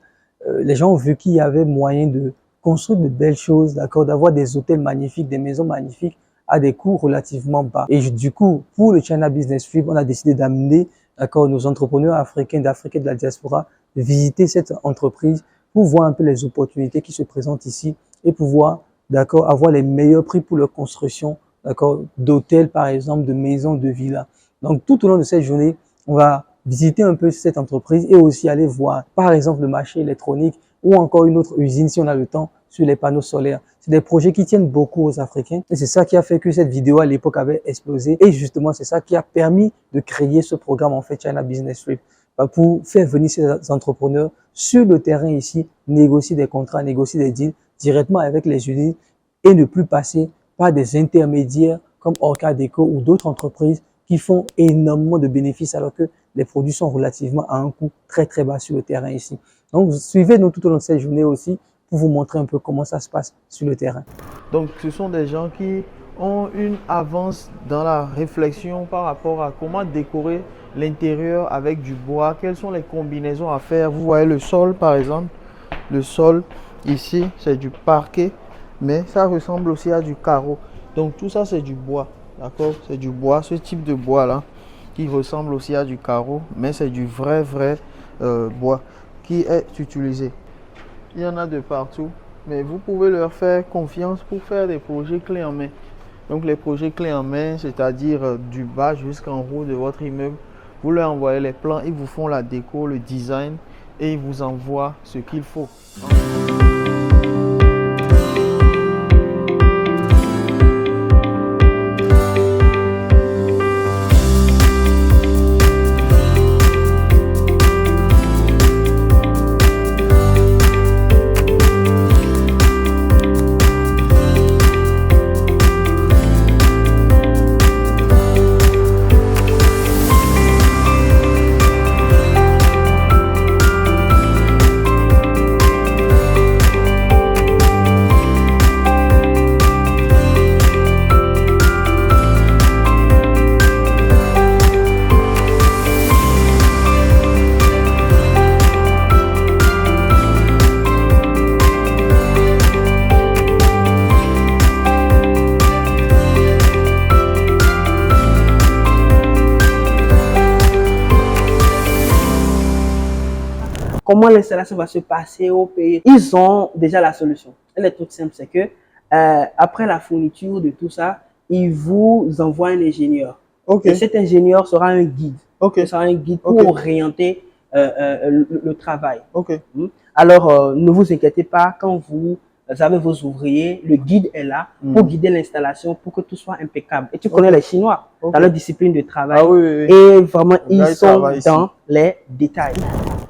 les gens ont vu qu'il y avait moyen de construire de belles choses, d'accord, d'avoir des hôtels magnifiques, des maisons magnifiques à des coûts relativement bas. Et du coup, pour le China Business Trip, on a décidé d'amener, d'accord, nos entrepreneurs africains, d'Afrique et de la diaspora, de visiter cette entreprise pour voir un peu les opportunités qui se présentent ici et pouvoir, d'accord, avoir les meilleurs prix pour leur construction, d'accord, d'hôtels par exemple, de maisons, de villas. Donc tout au long de cette journée, on va visiter un peu cette entreprise et aussi aller voir par exemple le marché électronique ou encore une autre usine si on a le temps sur les panneaux solaires. C'est des projets qui tiennent beaucoup aux Africains et c'est ça qui a fait que cette vidéo à l'époque avait explosé et justement c'est ça qui a permis de créer ce programme en fait China Business Trip pour faire venir ces entrepreneurs sur le terrain ici, négocier des contrats, négocier des deals directement avec les usines et ne plus passer par des intermédiaires comme Orca Déco ou d'autres entreprises qui font énormément de bénéfices alors que les produits sont relativement à un coût très très bas sur le terrain ici. Donc suivez-nous tout au long de cette journée aussi pour vous montrer un peu comment ça se passe sur le terrain. Donc ce sont des gens qui ont une avance dans la réflexion par rapport à comment décorer l'intérieur avec du bois, quelles sont les combinaisons à faire. Vous voyez le sol par exemple, le sol ici c'est du parquet, mais ça ressemble aussi à du carreau. Donc tout ça c'est du bois, d'accord? C'est du bois, ce type de bois là qui ressemble aussi à du carreau, mais c'est du vrai bois qui est utilisé. Il y en a de partout, mais vous pouvez leur faire confiance pour faire des projets clés en main. Donc les projets clés en main, c'est-à-dire du bas jusqu'en haut de votre immeuble, vous leur envoyez les plans, ils vous font la déco, le design et ils vous envoient ce qu'il faut. comment l'installation va se passer au pays. Ils ont déjà la solution. Elle est toute simple, c'est que après la fourniture de tout ça, ils vous envoient un ingénieur. Ok. Et cet ingénieur sera un guide. Ok. Ce sera un guide pour Ok. orienter le travail. Ok. Alors, ne vous inquiétez pas, quand vous avez vos ouvriers, le guide est là pour guider l'installation, pour que tout soit impeccable. Et tu connais les Chinois dans leur discipline de travail. Ah oui, oui, oui. Et vraiment, Le gars, ils il sont travaille ici. dans les détails.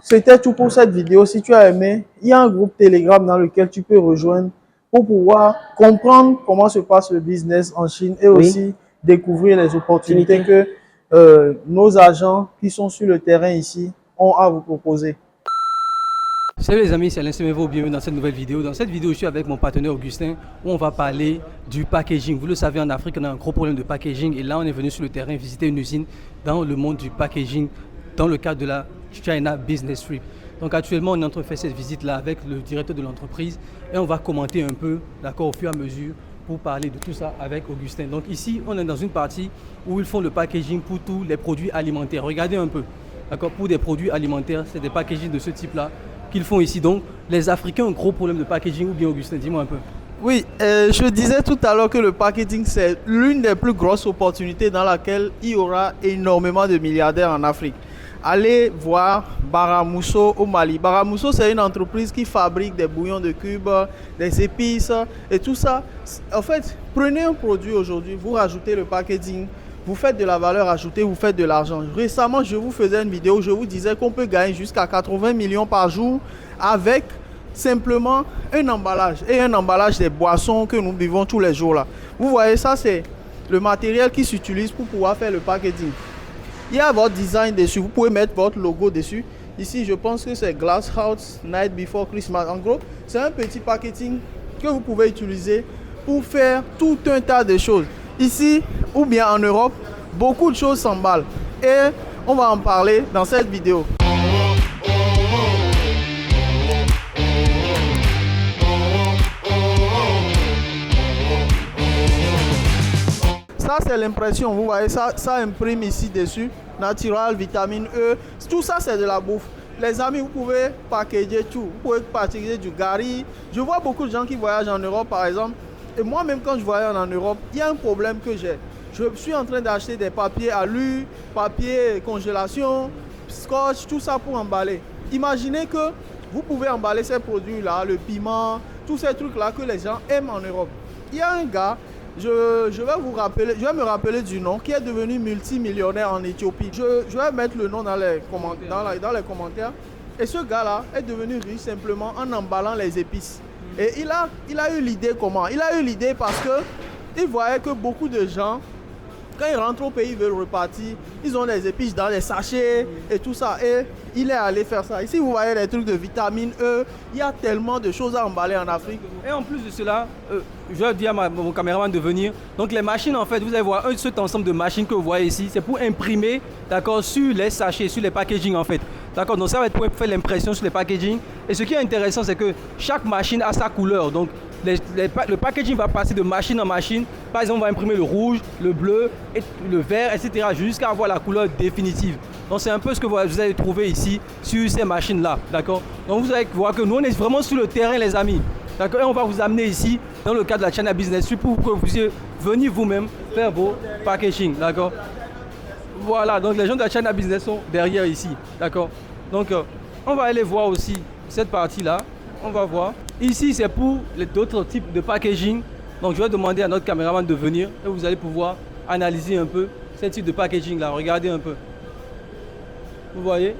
C'était tout pour cette vidéo. Si tu as aimé, il y a un groupe Telegram dans lequel tu peux rejoindre pour pouvoir comprendre comment se passe le business en Chine et Oui. aussi découvrir les opportunités que nos agents qui sont sur le terrain ici ont à vous proposer. Salut les amis, c'est Alain Semevo, bienvenue dans cette nouvelle vidéo. Dans cette vidéo, je suis avec mon partenaire Augustin où on va parler du packaging. Vous le savez, en Afrique, on a un gros problème de packaging et là, on est venu sur le terrain visiter une usine dans le monde du packaging dans le cadre de la China Business Trip. Donc actuellement, on est en train de faire cette visite-là avec le directeur de l'entreprise et on va commenter un peu, d'accord, au fur et à mesure pour parler de tout ça avec Augustin. Donc ici, on est dans une partie où ils font le packaging pour tous les produits alimentaires. Regardez un peu, d'accord, pour des produits alimentaires, c'est des packaging de ce type-là qu'ils font ici. Donc, les Africains ont un gros problème de packaging ou bien Augustin, dis-moi un peu. Oui, je disais tout à l'heure que le packaging, c'est l'une des plus grosses opportunités dans laquelle il y aura énormément de milliardaires en Afrique. Allez voir Baramousso au Mali. Baramousso, c'est une entreprise qui fabrique des bouillons de cubes, des épices et tout ça. En fait, prenez un produit aujourd'hui, vous rajoutez le packaging, vous faites de la valeur ajoutée, vous faites de l'argent. Récemment, je vous faisais une vidéo où je vous disais qu'on peut gagner jusqu'à 80 millions par jour avec simplement un emballage. Et un emballage des boissons que nous buvons tous les jours là. Vous voyez, ça c'est le matériel qui s'utilise pour pouvoir faire le packaging. Il y a votre design dessus, vous pouvez mettre votre logo dessus. Ici, je pense que c'est Glasshouse Night Before Christmas. En gros, c'est un petit packaging que vous pouvez utiliser pour faire tout un tas de choses. Ici, ou bien en Europe, beaucoup de choses s'emballent. Et on va en parler dans cette vidéo. Ça, c'est l'impression. Vous voyez, ça imprime ici dessus. Natural, vitamine E. Tout ça, c'est de la bouffe. Les amis, vous pouvez packager tout. Vous pouvez packager du gari. Je vois beaucoup de gens qui voyagent en Europe, par exemple. Et moi-même, quand je voyage en Europe, il y a un problème que j'ai. Je suis en train d'acheter des papiers alu, papier congélation, scotch, tout ça pour emballer. Imaginez que vous pouvez emballer ces produits-là, le piment, tous ces trucs-là que les gens aiment en Europe. Il y a un gars, je vais me rappeler du nom, qui est devenu multimillionnaire en Éthiopie. Je vais mettre le nom dans les commentaires. Et ce gars-là est devenu riche simplement en emballant les épices. Et il a eu l'idée comment? Il a eu l'idée parce que il voyait que beaucoup de gens, quand ils rentrent au pays, ils veulent repartir. Ils ont des épices dans les sachets et tout ça. Et il est allé faire ça. Ici, vous voyez les trucs de vitamine E. Il y a tellement de choses à emballer en Afrique. Et en plus de cela, je vais dire à mon caméraman de venir. Donc les machines, en fait, vous allez voir cet ensemble de machines que vous voyez ici, c'est pour imprimer, d'accord, sur les sachets, sur les packaging en fait. D'accord, donc ça va être pour faire l'impression sur les packaging. Et ce qui est intéressant, c'est que chaque machine a sa couleur. Donc le packaging va passer de machine en machine. Par exemple, on va imprimer le rouge, le bleu, et le vert, etc. jusqu'à avoir la couleur définitive. Donc c'est un peu ce que vous allez trouver ici sur ces machines-là. D'accord. Donc vous allez voir que nous, on est vraiment sur le terrain, les amis. D'accord. Et on va vous amener ici, dans le cadre de la China Business Trip, pour que vous puissiez venir vous-même faire vos packaging. D'accord. Voilà, donc les gens de la China Business sont derrière ici. D'accord. Donc on va aller voir aussi cette partie-là. On va voir. Ici, c'est pour d'autres types de packaging. Donc, je vais demander à notre caméraman de venir et vous allez pouvoir analyser un peu ce type de packaging-là. Regardez un peu. Vous voyez?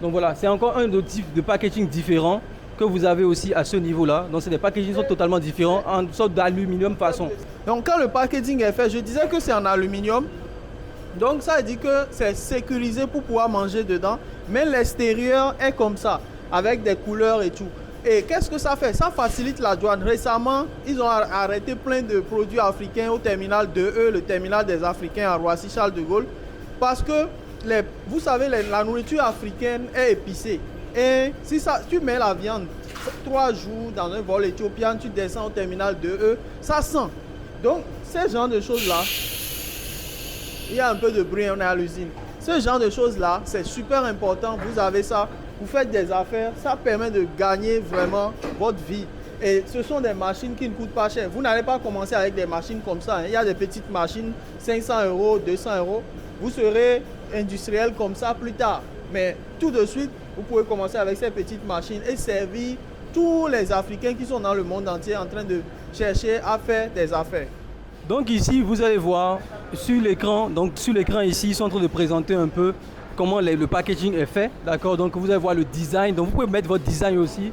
Donc, voilà, c'est encore un autre type de packaging différent que vous avez aussi à ce niveau-là. Donc, c'est des packaging qui sont totalement différents, en sorte d'aluminium façon. Donc, quand le packaging est fait, je disais que c'est en aluminium. Donc, ça veut dire que c'est sécurisé pour pouvoir manger dedans. Mais l'extérieur est comme ça, avec des couleurs et tout. Et qu'est-ce que ça fait? Ça facilite la douane. Récemment, ils ont arrêté plein de produits africains au terminal 2E, le terminal des Africains à Roissy-Charles de Gaulle. Parce que, vous savez, la nourriture africaine est épicée. Et si tu mets la viande 3 jours dans un vol éthiopien, tu descends au terminal 2E, ça sent. Donc, ce genre de choses-là, il y a un peu de bruit, on est à l'usine. Ce genre de choses-là, c'est super important. Vous avez ça vous faites des affaires, ça permet de gagner vraiment votre vie. Et ce sont des machines qui ne coûtent pas cher. Vous n'allez pas commencer avec des machines comme ça. Il y a des petites machines, 500 €, 200 €. Vous serez industriel comme ça plus tard. Mais tout de suite, vous pouvez commencer avec ces petites machines et servir tous les Africains qui sont dans le monde entier en train de chercher à faire des affaires. Donc ici, vous allez voir sur l'écran, ici, ils sont en train de présenter un peu comment le packaging est fait, d'accord? Donc vous allez voir le design, donc vous pouvez mettre votre design aussi,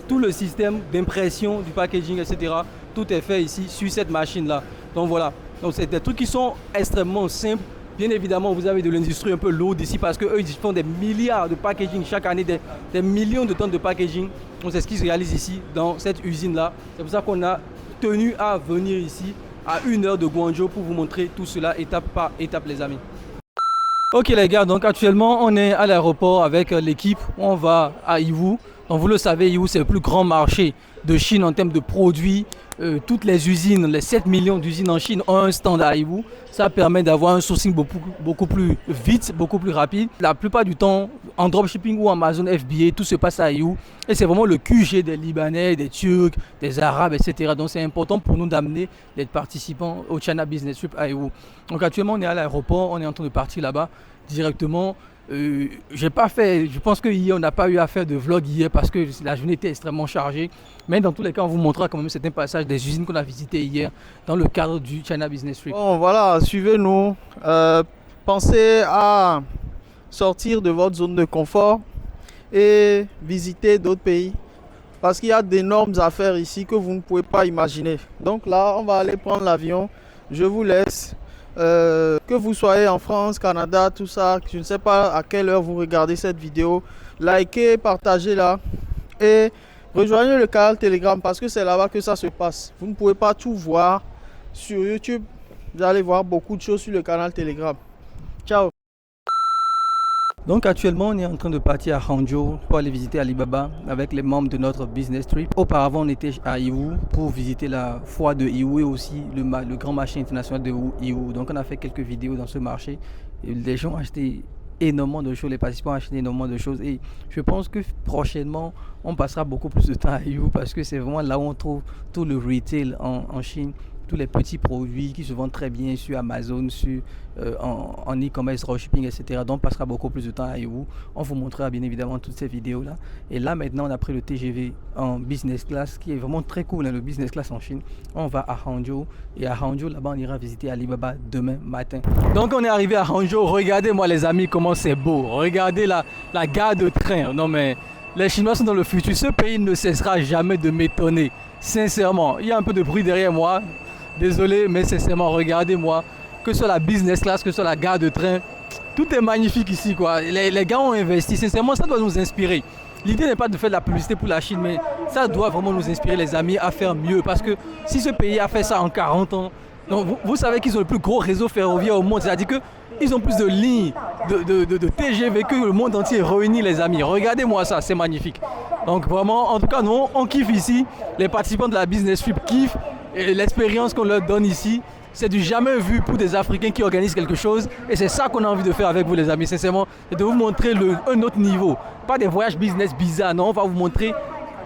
tout le système d'impression du packaging, etc. Tout est fait ici sur cette machine-là. Donc voilà, donc c'est des trucs qui sont extrêmement simples. Bien évidemment, vous avez de l'industrie un peu lourde ici parce qu'eux, ils font des milliards de packaging chaque année, des millions de tonnes de packaging. Donc c'est ce qu'ils réalisent ici dans cette usine-là. C'est pour ça qu'on a tenu à venir ici à 1 heure de Guangzhou pour vous montrer tout cela étape par étape, les amis. Ok les gars, donc actuellement on est à l'aéroport avec l'équipe, on va à Yiwu. Donc vous le savez, Yiwu c'est le plus grand marché de Chine en termes de produits. Toutes les usines, les 7 millions d'usines en Chine ont un stand à Yiwu. Ça permet d'avoir un sourcing beaucoup plus vite, beaucoup plus rapide. La plupart du temps, en dropshipping ou Amazon FBA, tout se passe à Yiwu. Et c'est vraiment le QG des Libanais, des Turcs, des Arabes, etc. Donc c'est important pour nous d'amener les participants au China Business Trip à Yiwu. Donc actuellement on est à l'aéroport, on est en train de partir là-bas directement. Je pense qu'hier on n'a pas eu à faire de vlog hier parce que la journée était extrêmement chargée. Mais dans tous les cas, on vous montrera quand même certains passages des usines qu'on a visitées hier dans le cadre du China Business Trip. Bon, voilà, suivez-nous. Pensez à sortir de votre zone de confort et visiter d'autres pays. Parce qu'il y a d'énormes affaires ici que vous ne pouvez pas imaginer. Donc là, on va aller prendre l'avion. Je vous laisse. Que vous soyez en France, Canada, tout ça, je ne sais pas à quelle heure vous regardez cette vidéo, likez, partagez-la et rejoignez le canal Telegram parce que c'est là-bas que ça se passe. Vous ne pouvez pas tout voir sur YouTube, vous allez voir beaucoup de choses sur le canal Telegram. Ciao. Donc actuellement, on est en train de partir à Hangzhou pour aller visiter Alibaba avec les membres de notre business trip. Auparavant, on était à Yiwu pour visiter la foire de Yiwu et aussi le grand marché international de Yiwu. Donc on a fait quelques vidéos dans ce marché. Et les gens ont acheté énormément de choses, les participants ont acheté énormément de choses. Et je pense que prochainement, on passera beaucoup plus de temps à Yiwu parce que c'est vraiment là où on trouve tout le retail en Chine. Tous les petits produits qui se vendent très bien sur Amazon, en e-commerce, dropshipping, etc. Donc on passera beaucoup plus de temps à Yiwu. On vous montrera bien évidemment toutes ces vidéos-là. Et là maintenant, on a pris le TGV en business class, qui est vraiment très cool, hein, le business class en Chine. On va à Hangzhou. Et à Hangzhou, là-bas, on ira visiter Alibaba demain matin. Donc on est arrivé à Hangzhou. Regardez-moi les amis, comment c'est beau. Regardez la gare de train. Non mais les Chinois sont dans le futur. Ce pays ne cessera jamais de m'étonner. Sincèrement, il y a un peu de bruit derrière moi. Désolé, mais sincèrement, regardez-moi, que ce soit la business class, que ce soit la gare de train, tout est magnifique ici, quoi. Les gars ont investi, sincèrement, ça doit nous inspirer. L'idée n'est pas de faire de la publicité pour la Chine, mais ça doit vraiment nous inspirer, les amis, à faire mieux. Parce que si ce pays a fait ça en 40 ans, donc vous savez qu'ils ont le plus gros réseau ferroviaire au monde, c'est-à-dire qu'ils ont plus de lignes de TGV que le monde entier réuni, les amis. Regardez-moi ça, c'est magnifique. Donc vraiment, en tout cas, nous, on kiffe ici. Les participants de la business trip kiffent. Et l'expérience qu'on leur donne ici, c'est du jamais vu pour des Africains qui organisent quelque chose. Et c'est ça qu'on a envie de faire avec vous, les amis, sincèrement. C'est de vous montrer un autre niveau. Pas des voyages business bizarres, non. On va vous montrer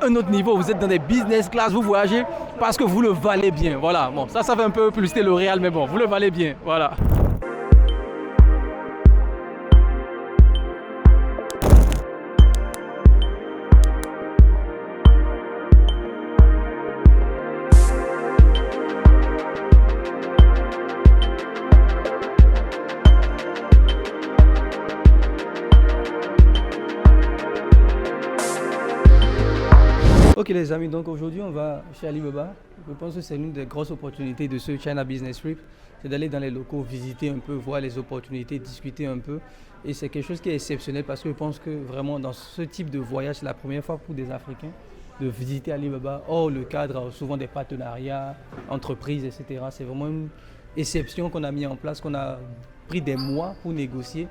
un autre niveau. Vous êtes dans des business class, vous voyagez parce que vous le valez bien. Voilà, bon, ça fait un peu publicité L'Oréal, mais bon, vous le valez bien. Voilà. Ok les amis, donc aujourd'hui on va chez Alibaba. Je pense que c'est l'une des grosses opportunités de ce China Business Trip, c'est d'aller dans les locaux, visiter un peu, voir les opportunités, discuter un peu. Et c'est quelque chose qui est exceptionnel parce que je pense que vraiment dans ce type de voyage, c'est la première fois pour des Africains de visiter Alibaba hors le cadre souvent des partenariats, entreprises, etc. C'est vraiment une exception qu'on a mis en place, qu'on a pris des mois pour négocier.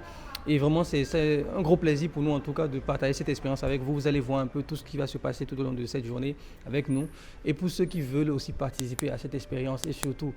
Et vraiment, c'est un gros plaisir pour nous, en tout cas, de partager cette expérience avec vous. Vous allez voir un peu tout ce qui va se passer tout au long de cette journée avec nous. Et pour ceux qui veulent aussi participer à cette expérience et surtout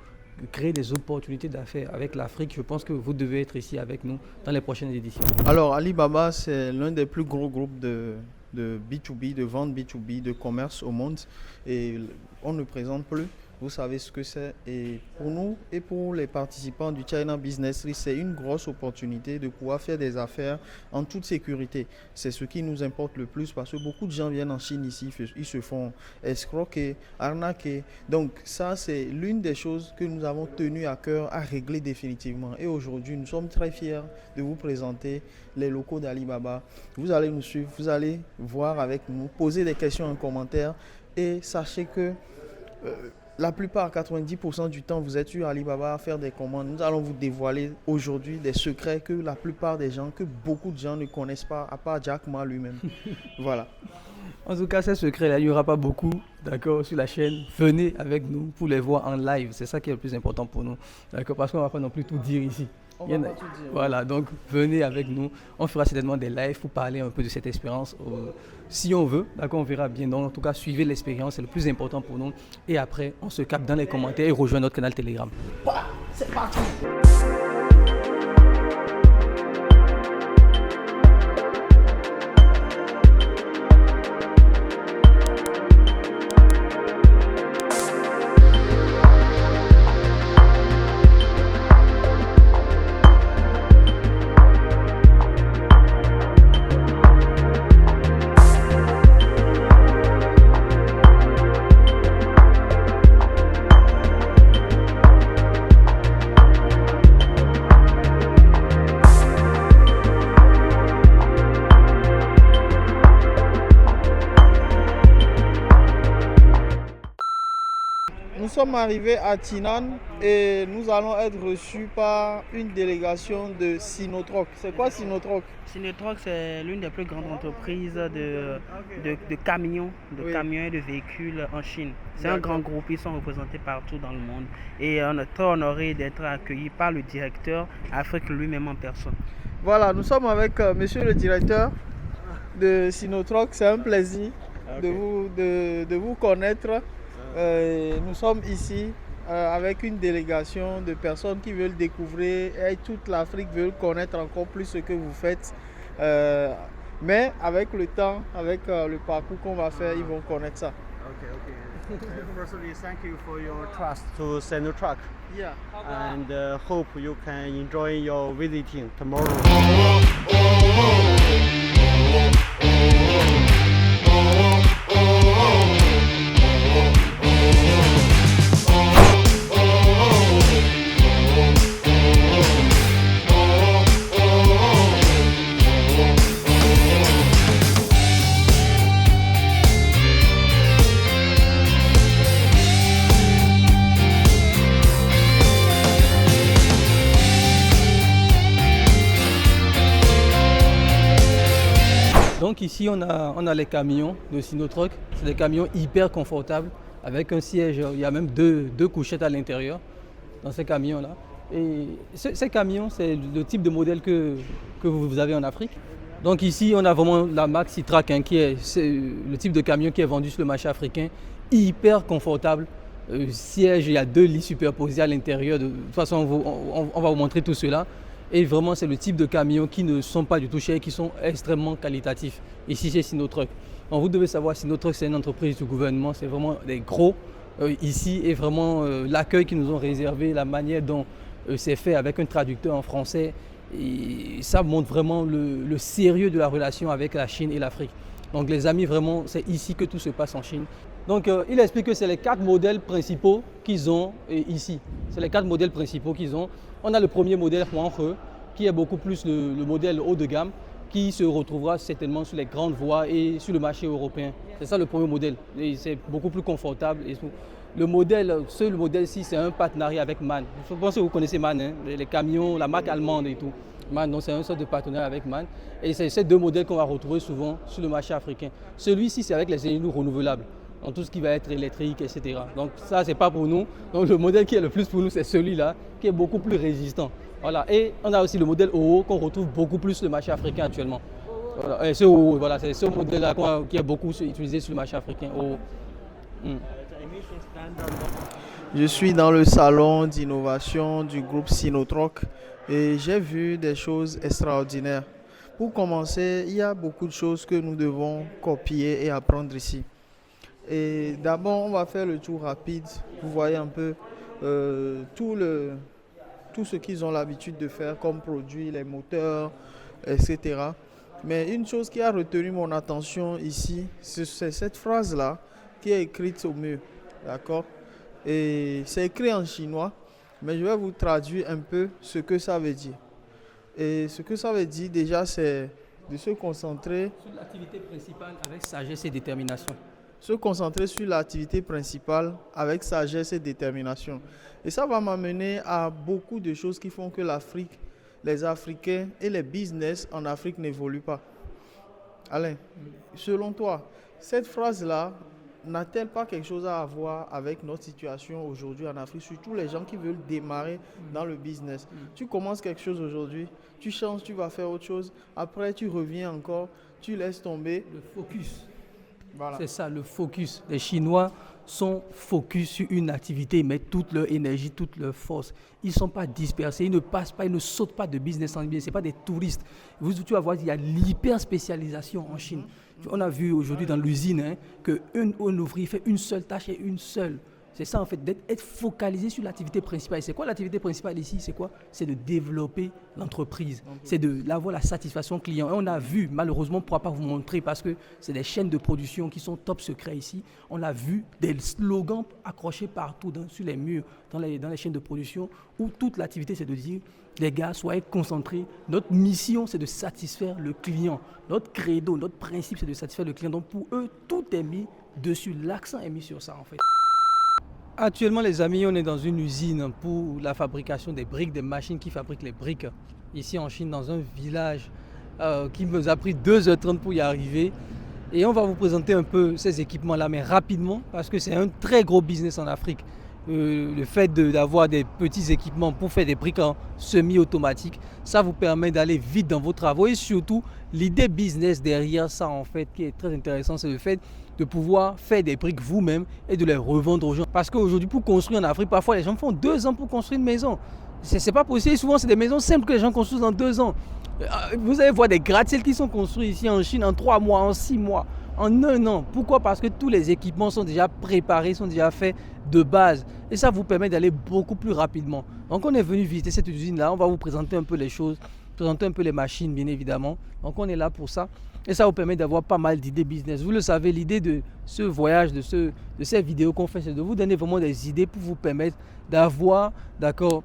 créer des opportunités d'affaires avec l'Afrique, je pense que vous devez être ici avec nous dans les prochaines éditions. Alors, Alibaba, c'est l'un des plus gros groupes de B2B, de vente B2B, de commerce au monde. Et on ne présente plus. Vous savez ce que c'est. Et pour nous et pour les participants du China Business Week, c'est une grosse opportunité de pouvoir faire des affaires en toute sécurité. C'est ce qui nous importe le plus parce que beaucoup de gens viennent en Chine ici, ils se font escroquer, arnaquer. Donc ça, c'est l'une des choses que nous avons tenu à cœur à régler définitivement. Et aujourd'hui, nous sommes très fiers de vous présenter les locaux d'Alibaba. Vous allez nous suivre, vous allez voir avec nous, poser des questions en commentaire et sachez que la plupart, 90% du temps, vous êtes sur Alibaba à faire des commandes. Nous allons vous dévoiler aujourd'hui des secrets que la plupart des gens, que beaucoup de gens ne connaissent pas, à part Jack Ma lui-même. Voilà. En tout cas, ces secrets-là, il n'y aura pas beaucoup, d'accord, sur la chaîne. Venez avec nous pour les voir en live. C'est ça qui est le plus important pour nous, d'accord, parce qu'on ne va pas non plus tout dire ici. On va pas tout dire. Voilà, donc venez avec nous. On fera certainement des lives pour parler un peu de cette expérience. Si on veut, d'accord, on verra bien. Donc, en tout cas, suivez l'expérience, c'est le plus important pour nous. Et après, on se capte dans les commentaires et rejoint notre canal Telegram. C'est parti. Nous sommes arrivés à Tinan et nous allons être reçus par une délégation de Sinotruk. C'est quoi Sinotruk? Sinotruk, c'est l'une des plus grandes entreprises de camions, camions et de véhicules en Chine. C'est un grand groupe, ils sont représentés partout dans le monde. Et on est très honoré d'être accueillis par le directeur Afrique lui-même en personne. Voilà, nous sommes avec monsieur le directeur de Sinotruk. C'est un plaisir de vous connaître. Nous sommes ici avec une délégation de personnes qui veulent découvrir et toute l'Afrique veut connaître encore plus ce que vous faites. Mais avec le temps, avec le parcours qu'on va faire, ils vont connaître ça. Okay. Firstly, thank you for your trust to Sinotruk, Yeah. and hope you can enjoy your visiting tomorrow. Donc ici, on a les camions de Sinotruk. C'est des camions hyper confortables avec un siège. Il y a même deux couchettes à l'intérieur dans ces camions-là. Et ces camions, c'est le type de modèle que vous avez en Afrique. Donc ici, on a vraiment la marque Citrac, hein, c'est le type de camion qui est vendu sur le marché africain, hyper confortable. Siège, il y a 2 lits superposés à l'intérieur. De toute façon, on va vous montrer tout cela. Et vraiment, c'est le type de camions qui ne sont pas du tout chers, qui sont extrêmement qualitatifs. Ici, c'est Sinotruk. Donc, vous devez savoir, Sinotruk, c'est une entreprise du gouvernement. C'est vraiment des gros ici. Et vraiment, l'accueil qu'ils nous ont réservé, la manière dont c'est fait avec un traducteur en français, et ça montre vraiment le sérieux de la relation avec la Chine et l'Afrique. Donc, les amis, vraiment, c'est ici que tout se passe en Chine. Donc, il explique que c'est les 4 modèles principaux qu'ils ont ici. C'est les 4 modèles principaux qu'ils ont. On a le premier modèle Huanghe, qui est beaucoup plus le modèle haut de gamme, qui se retrouvera certainement sur les grandes voies et sur le marché européen. C'est ça le premier modèle. Et c'est beaucoup plus confortable. Et le modèle-ci, c'est un partenariat avec MAN. Je pense que vous connaissez MAN, hein, les camions, la marque allemande et tout. MAN, donc c'est un sorte de partenariat avec MAN. Et c'est ces 2 modèles qu'on va retrouver souvent sur le marché africain. Celui-ci, c'est avec les énergies renouvelables. Dans tout ce qui va être électrique, etc. Donc ça, c'est pas pour nous. Donc le modèle qui est le plus pour nous, c'est celui-là, qui est beaucoup plus résistant. Voilà. Et on a aussi le modèle OO qu'on retrouve beaucoup plus sur le marché africain actuellement. Voilà. Et ce OO, voilà, c'est ce modèle-là qui est beaucoup utilisé sur le marché africain. OO. Je suis dans le salon d'innovation du groupe Sinotroc et j'ai vu des choses extraordinaires. Pour commencer, il y a beaucoup de choses que nous devons copier et apprendre ici. Et d'abord, on va faire le tour rapide. Vous voyez un peu tout ce qu'ils ont l'habitude de faire comme produits, les moteurs, etc. Mais une chose qui a retenu mon attention ici, c'est cette phrase-là qui est écrite au mur. D'accord? Et c'est écrit en chinois, mais je vais vous traduire un peu ce que ça veut dire. Et ce que ça veut dire déjà, c'est de se concentrer sur l'activité principale avec sagesse et détermination. Se concentrer sur l'activité principale avec sagesse et détermination. Et ça va m'amener à beaucoup de choses qui font que l'Afrique, les Africains et les business en Afrique n'évoluent pas. Alain, selon toi, cette phrase-là n'a-t-elle pas quelque chose à voir avec notre situation aujourd'hui en Afrique, surtout les gens qui veulent démarrer dans le business? Tu commences quelque chose aujourd'hui, tu changes, tu vas faire autre chose, après tu reviens encore, tu laisses tomber. Le focus. Voilà. C'est ça, le focus. Les Chinois sont focus sur une activité, ils mettent toute leur énergie, toute leur force. Ils ne sont pas dispersés, ils ne passent pas, ils ne sautent pas de business en business. Ce n'est pas des touristes. Tu vas voir, il y a l'hyper spécialisation en Chine. On a vu aujourd'hui dans l'usine qu'un ouvrier fait une seule tâche et une seule. C'est ça en fait, d'être focalisé sur l'activité principale. Et c'est quoi l'activité principale ici? C'est quoi? C'est de développer l'entreprise. C'est d'avoir la satisfaction client. Et on a vu, malheureusement, on ne pourra pas vous montrer parce que c'est des chaînes de production qui sont top secrets ici. On a vu des slogans accrochés partout sur les murs, dans les chaînes de production, où toute l'activité c'est de dire, les gars, soyez concentrés. Notre mission, c'est de satisfaire le client. Notre credo, notre principe, c'est de satisfaire le client. Donc pour eux, tout est mis dessus. L'accent est mis sur ça en fait. Actuellement, les amis, on est dans une usine pour la fabrication des briques, des machines qui fabriquent les briques. Ici en Chine, dans un village qui nous a pris 2h30 pour y arriver. Et on va vous présenter un peu ces équipements-là, mais rapidement, parce que c'est un très gros business en Afrique. Le fait d'avoir des petits équipements pour faire des briques en semi-automatique, ça vous permet d'aller vite dans vos travaux. Et surtout, l'idée business derrière ça, en fait, qui est très intéressant, c'est le fait de pouvoir faire des briques vous-même et de les revendre aux gens. Parce qu'aujourd'hui, pour construire en Afrique, parfois les gens font 2 ans pour construire une maison. C'est pas possible. Souvent, c'est des maisons simples que les gens construisent en 2 ans. Vous allez voir des gratte-ciels qui sont construits ici en Chine en 3 mois, en 6 mois, en 1 an. Pourquoi? Parce que tous les équipements sont déjà préparés, sont déjà faits de base. Et ça vous permet d'aller beaucoup plus rapidement. Donc, on est venu visiter cette usine-là. On va vous présenter un peu les choses, présenter un peu les machines, bien évidemment. Donc, on est là pour ça. Et ça vous permet d'avoir pas mal d'idées business. Vous le savez, l'idée de ce voyage, de ces vidéos qu'on fait, c'est de vous donner vraiment des idées pour vous permettre d'avoir, d'accord,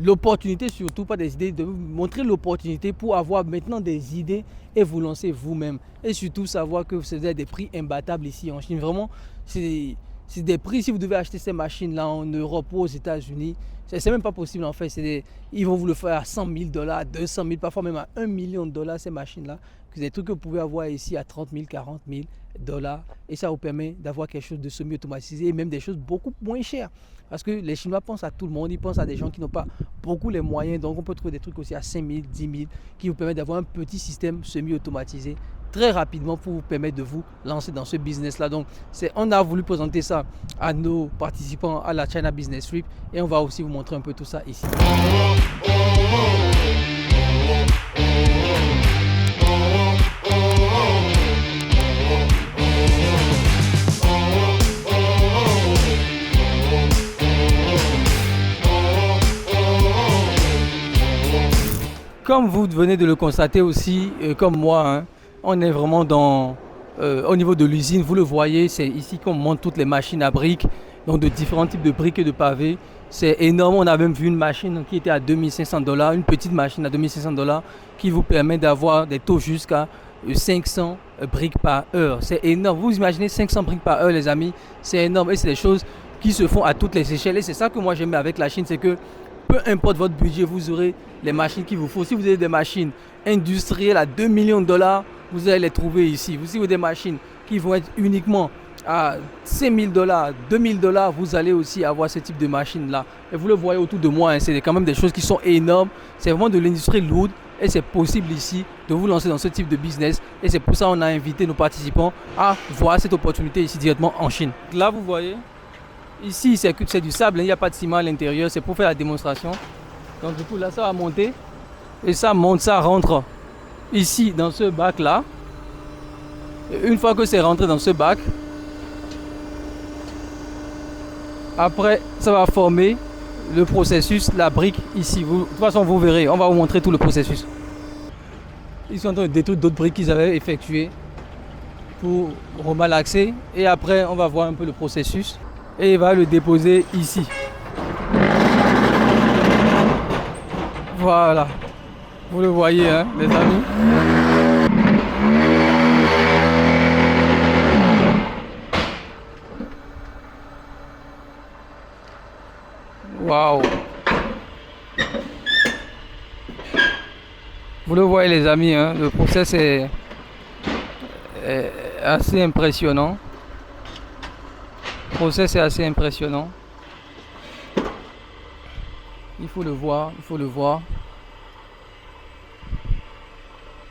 l'opportunité, surtout pas des idées, de vous montrer l'opportunité pour avoir maintenant des idées et vous lancer vous-même. Et surtout savoir que vous avez des prix imbattables ici en Chine. Vraiment, c'est des prix, si vous devez acheter ces machines-là en Europe ou aux États-Unis, c'est même pas possible en fait. Ils vont vous le faire à 100 000 $, 200 000, parfois même à 1 million de dollars ces machines-là. C'est des trucs que vous pouvez avoir ici à 30 000, 40 000 $. Et ça vous permet d'avoir quelque chose de semi-automatisé et même des choses beaucoup moins chères. Parce que les Chinois pensent à tout le monde, ils pensent à des gens qui n'ont pas beaucoup les moyens. Donc on peut trouver des trucs aussi à 5 000, 10 000 qui vous permettent d'avoir un petit système semi-automatisé très rapidement pour vous permettre de vous lancer dans ce business-là. Donc, on a voulu présenter ça à nos participants à la China Business Trip et on va aussi vous montrer un peu tout ça ici. Comme vous venez de le constater aussi, comme moi, on est vraiment au niveau de l'usine, vous le voyez, c'est ici qu'on monte toutes les machines à briques, donc de différents types de briques et de pavés. C'est énorme, on a même vu une machine qui était à 2 500 $, une petite machine à 2 500 $ qui vous permet d'avoir des taux jusqu'à 500 briques par heure. C'est énorme, vous imaginez 500 briques par heure les amis, c'est énorme et c'est des choses qui se font à toutes les échelles et c'est ça que moi j'aime avec la Chine, c'est que peu importe votre budget, vous aurez les machines qu'il vous faut. Si vous avez des machines industrielles à 2 millions de $, vous allez les trouver ici. Si vous avez des machines qui vont être uniquement à 5 000 $, 2 000 $, vous allez aussi avoir ce type de machines-là. Et vous le voyez autour de moi, c'est quand même des choses qui sont énormes. C'est vraiment de l'industrie lourde et c'est possible ici de vous lancer dans ce type de business. Et c'est pour ça qu'on a invité nos participants à voir cette opportunité ici directement en Chine. Là, vous voyez, Ici, c'est du sable, il n'y a pas de ciment à l'intérieur, c'est pour faire la démonstration. Donc du coup, là, ça va monter. Et ça monte, ça rentre ici, dans ce bac-là. Et une fois que c'est rentré dans ce bac, après, ça va former le processus, la brique ici. De toute façon, vous verrez, on va vous montrer tout le processus. Ils sont en train de détruire d'autres briques qu'ils avaient effectuées pour remalaxer. Et après, on va voir un peu le processus. Et il va le déposer ici. Voilà. Vous le voyez, hein, les amis. Waouh. Vous le voyez, les amis, hein, le process est assez impressionnant. Le process est assez impressionnant. Il faut le voir, il faut le voir.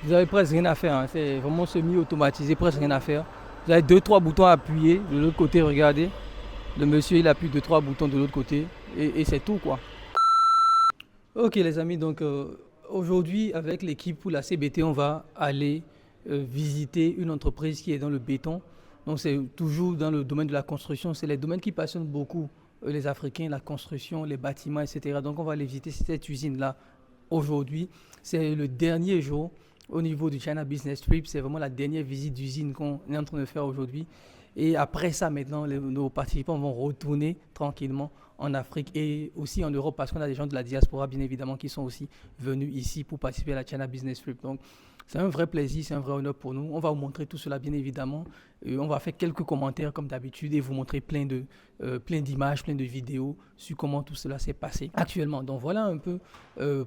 Vous avez presque rien à faire, hein. C'est vraiment semi-automatisé, presque rien à faire. Vous avez 2-3 boutons à appuyer de l'autre côté, regardez. Le monsieur il appuie 2-3 boutons de l'autre côté et c'est tout quoi. Ok les amis, donc aujourd'hui avec l'équipe pour la CBT, on va aller visiter une entreprise qui est dans le béton. Donc c'est toujours dans le domaine de la construction, c'est les domaines qui passionnent beaucoup les Africains, la construction, les bâtiments, etc. Donc on va aller visiter cette usine-là aujourd'hui. C'est le dernier jour au niveau du China Business Trip, c'est vraiment la dernière visite d'usine qu'on est en train de faire aujourd'hui. Et après ça, maintenant, nos participants vont retourner tranquillement en Afrique et aussi en Europe parce qu'on a des gens de la diaspora, bien évidemment, qui sont aussi venus ici pour participer à la China Business Trip. Donc, c'est un vrai plaisir, c'est un vrai honneur pour nous. On va vous montrer tout cela, bien évidemment. On va faire quelques commentaires, comme d'habitude, et vous montrer plein d'images, plein de vidéos sur comment tout cela s'est passé actuellement. Donc, voilà un peu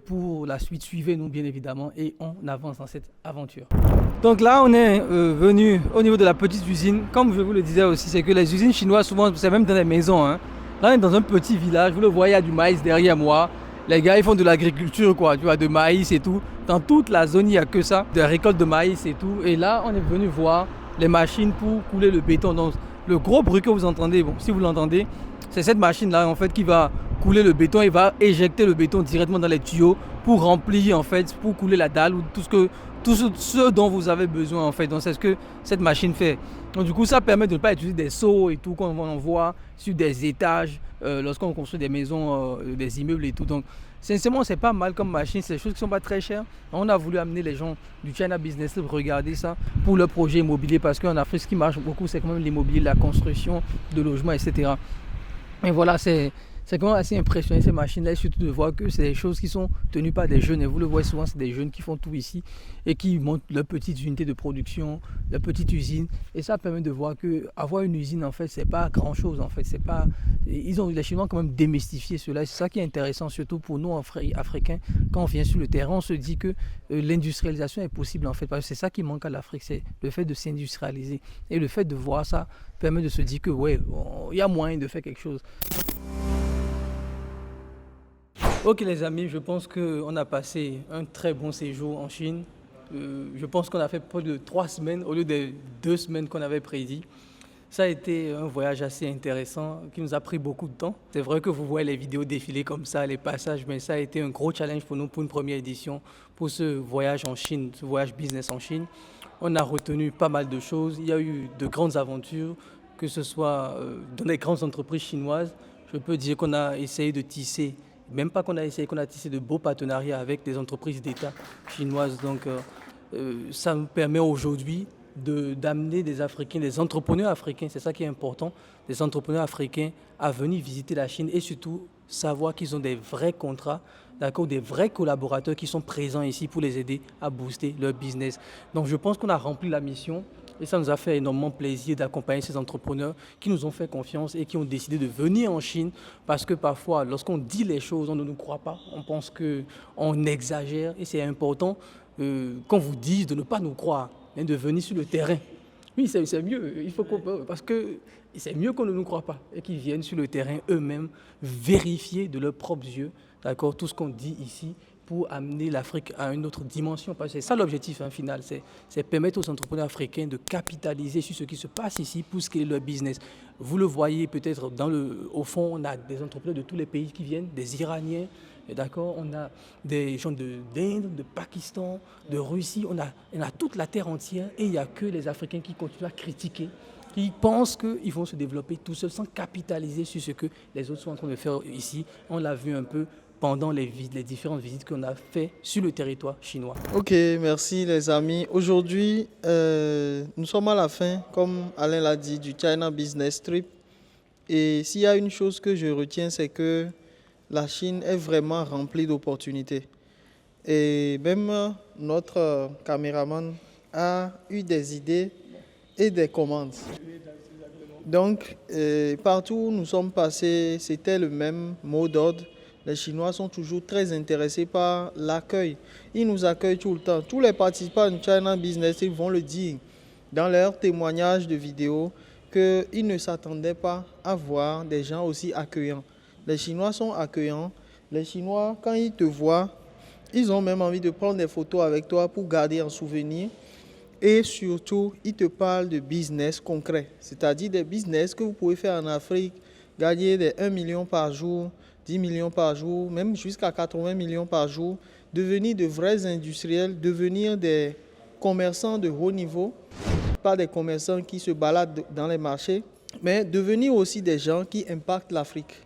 pour la suite. Suivez-nous, bien évidemment, et on avance dans cette aventure. Donc là, on est venu au niveau de la petite usine. Comme je vous le disais aussi, c'est que les usines chinoises, souvent, c'est même dans des maisons. Hein. Là, on est dans un petit village. Vous le voyez, il y a du maïs derrière moi. Les gars, ils font de l'agriculture, quoi, tu vois, de maïs et tout. Dans toute la zone, il n'y a que ça, de récolte de maïs et tout. Et là, on est venu voir les machines pour couler le béton. Donc, le gros bruit que vous entendez, bon, si vous l'entendez, c'est cette machine-là, en fait, qui va couler le béton. Il va éjecter le béton directement dans les tuyaux pour remplir, en fait, pour couler la dalle ou tout ce dont vous avez besoin, en fait. Donc, c'est ce que cette machine fait. Donc, du coup, ça permet de ne pas utiliser des seaux et tout qu'on voit sur des étages lorsqu'on construit des maisons, des immeubles et tout. Donc, sincèrement, c'est pas mal comme machine. C'est des choses qui sont pas très chères. On a voulu amener les gens du China Business pour regarder ça pour leur projet immobilier parce qu'en Afrique, ce qui marche beaucoup, c'est quand même l'immobilier, la construction de logements, etc. Et voilà, c'est quand même assez impressionnant ces machines-là, et surtout de voir que c'est des choses qui sont tenues par des jeunes. Et vous le voyez souvent, c'est des jeunes qui font tout ici et qui montent leur petite unité de production, leur petite usine. Et ça permet de voir que avoir une usine, en fait, c'est pas grand-chose. En fait, c'est pas. Les Chinois ont quand même démystifié cela. C'est ça qui est intéressant, surtout pour nous Africains. Quand on vient sur le terrain, on se dit que l'industrialisation est possible, en fait, parce que c'est ça qui manque à l'Afrique, c'est le fait de s'industrialiser. Et le fait de voir ça permet de se dire que ouais, il y a moyen de faire quelque chose. Ok les amis, je pense qu'on a passé un très bon séjour en Chine. Je pense qu'on a fait près de 3 semaines au lieu des 2 semaines qu'on avait prédit. Ça a été un voyage assez intéressant qui nous a pris beaucoup de temps. C'est vrai que vous voyez les vidéos défiler comme ça, les passages, mais ça a été un gros challenge pour nous pour une première édition, pour ce voyage en Chine, ce voyage business en Chine. On a retenu pas mal de choses. Il y a eu de grandes aventures, que ce soit dans des grandes entreprises chinoises. Je peux dire qu'on a essayé de tisser, même pas qu'on a essayé, qu'on a tissé de beaux partenariats avec des entreprises d'État chinoises. Donc ça nous permet aujourd'hui d'amener des Africains, des entrepreneurs africains, c'est ça qui est important, des entrepreneurs africains à venir visiter la Chine et surtout savoir qu'ils ont des vrais contrats, d'accord, des vrais collaborateurs qui sont présents ici pour les aider à booster leur business. Donc je pense qu'on a rempli la mission et ça nous a fait énormément plaisir d'accompagner ces entrepreneurs qui nous ont fait confiance et qui ont décidé de venir en Chine parce que parfois lorsqu'on dit les choses, on ne nous croit pas, on pense qu'on exagère et c'est important qu'on vous dise de ne pas nous croire, mais de venir sur le terrain. Oui, c'est mieux, il faut parce que c'est mieux qu'on ne nous croit pas et qu'ils viennent sur le terrain eux-mêmes vérifier de leurs propres yeux, d'accord, tout ce qu'on dit ici pour amener l'Afrique à une autre dimension. Parce que c'est ça l'objectif final, c'est permettre aux entrepreneurs africains de capitaliser sur ce qui se passe ici pour scaler leur business. Vous le voyez peut-être au fond, on a des entrepreneurs de tous les pays qui viennent, des Iraniens, d'accord, on a des gens d'Inde, de Pakistan, de Russie, on a toute la terre entière et il n'y a que les Africains qui continuent à critiquer, qui pensent qu'ils vont se développer tout seuls sans capitaliser sur ce que les autres sont en train de faire ici. On l'a vu un peu pendant les différentes visites qu'on a faites sur le territoire chinois. Ok, merci les amis. Aujourd'hui, nous sommes à la fin, comme Alain l'a dit, du China Business Trip. Et s'il y a une chose que je retiens, c'est que la Chine est vraiment remplie d'opportunités. Et même notre caméraman a eu des idées et des commandes. Donc, partout où nous sommes passés, c'était le même mot d'ordre. Les Chinois sont toujours très intéressés par l'accueil. Ils nous accueillent tout le temps. Tous les participants de China Business, ils vont le dire dans leurs témoignages de vidéos qu'ils ne s'attendaient pas à voir des gens aussi accueillants. Les Chinois sont accueillants. Les Chinois, quand ils te voient, ils ont même envie de prendre des photos avec toi pour garder en souvenir. Et surtout, ils te parlent de business concret, c'est-à-dire des business que vous pouvez faire en Afrique, gagner des 1 million par jour, 10 millions par jour, même jusqu'à 80 millions par jour, devenir de vrais industriels, devenir des commerçants de haut niveau, pas des commerçants qui se baladent dans les marchés, mais devenir aussi des gens qui impactent l'Afrique.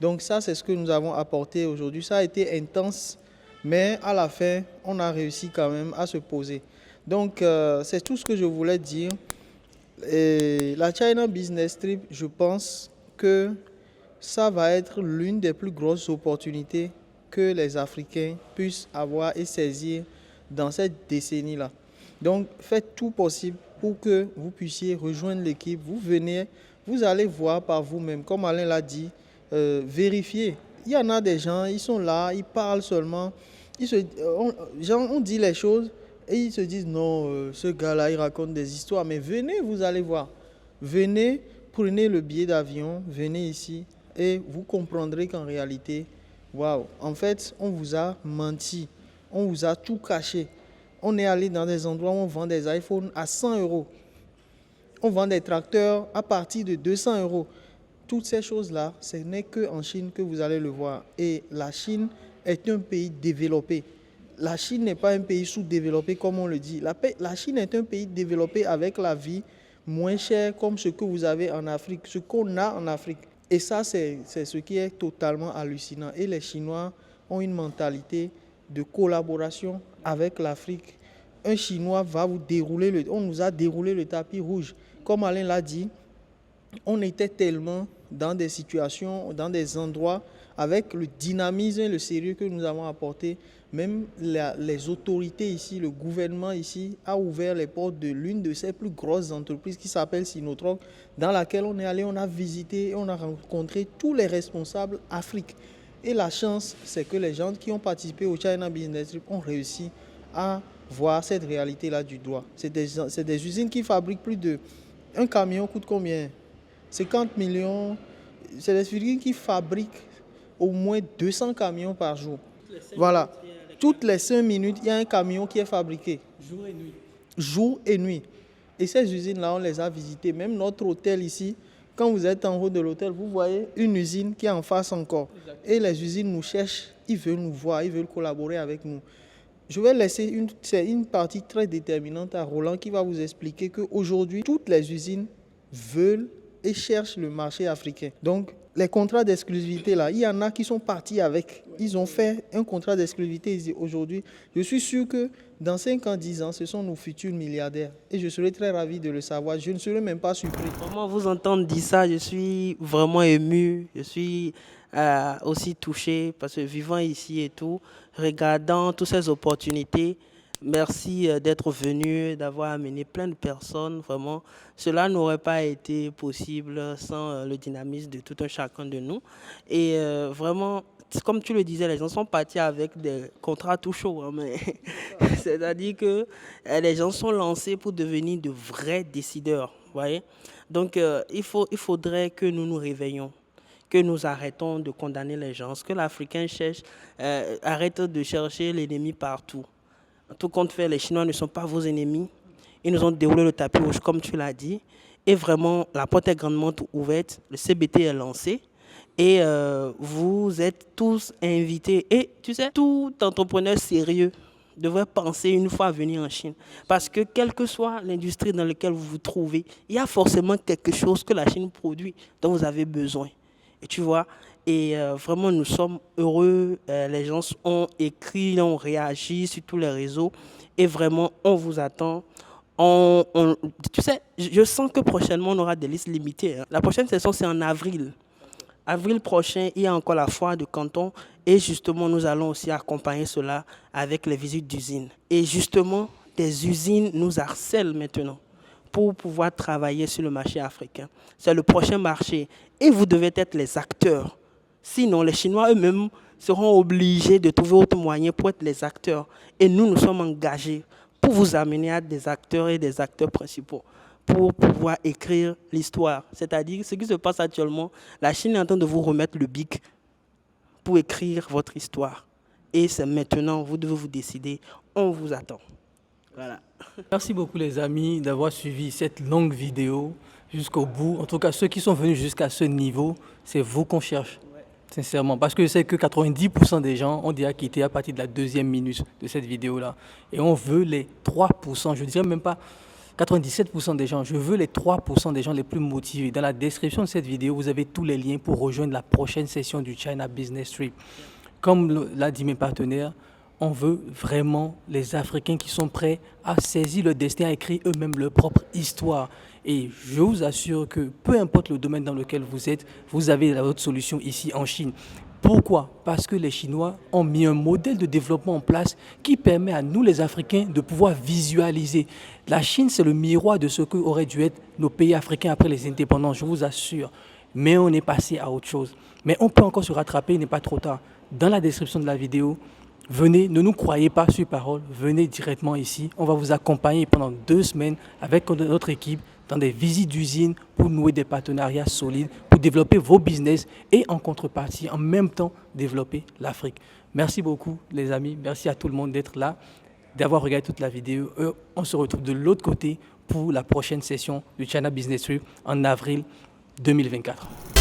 Donc ça, c'est ce que nous avons apporté aujourd'hui. Ça a été intense, mais à la fin, on a réussi quand même à se poser. Donc, c'est tout ce que je voulais dire. Et la China Business Trip, je pense que ça va être l'une des plus grosses opportunités que les Africains puissent avoir et saisir dans cette décennie-là. Donc, faites tout possible pour que vous puissiez rejoindre l'équipe. Vous venez, vous allez voir par vous-même, comme Alain l'a dit, vérifier. Il y en a des gens, ils sont là, ils parlent seulement. On dit les choses. Et ils se disent, non, ce gars-là, il raconte des histoires. Mais venez, vous allez voir. Venez, prenez le billet d'avion, venez ici et vous comprendrez qu'en réalité, waouh, en fait, on vous a menti. On vous a tout caché. On est allé dans des endroits où on vend des iPhones à 100 €. On vend des tracteurs à partir de 200 €. Toutes ces choses-là, ce n'est qu'en Chine que vous allez le voir. Et la Chine est un pays développé. La Chine n'est pas un pays sous-développé comme on le dit. La Chine est un pays développé avec la vie moins chère comme ce que vous avez en Afrique, ce qu'on a en Afrique. Et ça, c'est ce qui est totalement hallucinant. Et les Chinois ont une mentalité de collaboration avec l'Afrique. Un Chinois va vous dérouler, on nous a déroulé le tapis rouge. Comme Alain l'a dit, on était tellement dans des situations, dans des endroits, avec le dynamisme et le sérieux que nous avons apporté. Même les autorités ici, le gouvernement ici a ouvert les portes de l'une de ces plus grosses entreprises qui s'appelle Sinotruk, dans laquelle on est allé, on a visité, on a rencontré tous les responsables Afrique. Et la chance, c'est que les gens qui ont participé au China Business Trip ont réussi à voir cette réalité-là du doigt. C'est des usines qui fabriquent plus de... Un camion coûte combien? 50 millions. C'est des usines qui fabriquent au moins 200 camions par jour. Voilà. Toutes les 5 minutes, il y a un camion qui est fabriqué. Jour et nuit. Jour et nuit. Et ces usines-là, on les a visitées. Même notre hôtel ici, quand vous êtes en haut de l'hôtel, vous voyez une usine qui est en face encore. Et les usines nous cherchent, ils veulent nous voir, ils veulent collaborer avec nous. Je vais laisser une partie très déterminante à Roland qui va vous expliquer qu'aujourd'hui, toutes les usines veulent et cherchent le marché africain. Donc, les contrats d'exclusivité, là, il y en a qui sont partis avec. Ils ont fait un contrat d'exclusivité aujourd'hui. Je suis sûr que dans 5 ans, 10 ans, ce sont nos futurs milliardaires. Et je serai très ravi de le savoir. Je ne serai même pas surpris. Vraiment, vous entendre dire ça, je suis vraiment ému. Je suis aussi touché parce que vivant ici et tout, regardant toutes ces opportunités, merci d'être venu, d'avoir amené plein de personnes. Vraiment, cela n'aurait pas été possible sans le dynamisme de tout un chacun de nous. Et vraiment, comme tu le disais, les gens sont partis avec des contrats tout chauds. Hein, mais c'est-à-dire que les gens sont lancés pour devenir de vrais décideurs. Voyez. Donc, il faudrait que nous nous réveillons, que nous arrêtons de condamner les gens, que l'Africain arrête de chercher l'ennemi partout. En tout compte fait, les Chinois ne sont pas vos ennemis. Ils nous ont déroulé le tapis rouge, comme tu l'as dit. Et vraiment, la porte est grandement ouverte. Le CBT est lancé. Et vous êtes tous invités. Et tu sais, tout entrepreneur sérieux devrait penser une fois à venir en Chine. Parce que quelle que soit l'industrie dans laquelle vous vous trouvez, il y a forcément quelque chose que la Chine produit dont vous avez besoin. Et tu vois, vraiment nous sommes heureux. Les gens ont écrit, ont réagi sur tous les réseaux. Et vraiment, on vous attend. Tu sais, je sens que prochainement, on aura des listes limitées. La prochaine session, c'est en avril. Avril prochain, il y a encore la foire de Canton et justement, nous allons aussi accompagner cela avec les visites d'usines. Et justement, des usines nous harcèlent maintenant pour pouvoir travailler sur le marché africain. C'est le prochain marché et vous devez être les acteurs. Sinon, les Chinois eux-mêmes seront obligés de trouver autre moyen pour être les acteurs. Et nous sommes engagés pour vous amener à des acteurs et des acteurs principaux, pour pouvoir écrire l'histoire. C'est-à-dire, ce qui se passe actuellement, la Chine est en train de vous remettre le bic pour écrire votre histoire. Et c'est maintenant, vous devez vous décider, on vous attend. Voilà. Merci beaucoup les amis d'avoir suivi cette longue vidéo jusqu'au bout. En tout cas, ceux qui sont venus jusqu'à ce niveau, c'est vous qu'on cherche. Sincèrement, parce que je sais que 90% des gens ont déjà quitté à partir de la 2e minute de cette vidéo-là. Et on veut les 3%, je ne dirais même pas 97% des gens, je veux les 3% des gens les plus motivés. Dans la description de cette vidéo, vous avez tous les liens pour rejoindre la prochaine session du China Business Trip. Comme l'a dit mes partenaires, on veut vraiment les Africains qui sont prêts à saisir le destin, à écrire eux-mêmes leur propre histoire. Et je vous assure que peu importe le domaine dans lequel vous êtes, vous avez votre solution ici en Chine. Pourquoi? Parce que les Chinois ont mis un modèle de développement en place qui permet à nous, les Africains, de pouvoir visualiser. La Chine, c'est le miroir de ce qu'auraient dû être nos pays africains après les indépendances, je vous assure. Mais on est passé à autre chose. Mais on peut encore se rattraper, il n'est pas trop tard. Dans la description de la vidéo, venez, ne nous croyez pas sur parole, venez directement ici. On va vous accompagner pendant 2 semaines avec notre équipe dans des visites d'usines pour nouer des partenariats solides, pour développer vos business et en contrepartie, en même temps, développer l'Afrique. Merci beaucoup les amis, merci à tout le monde d'être là, d'avoir regardé toute la vidéo. On se retrouve de l'autre côté pour la prochaine session du China Business Trip en avril 2024.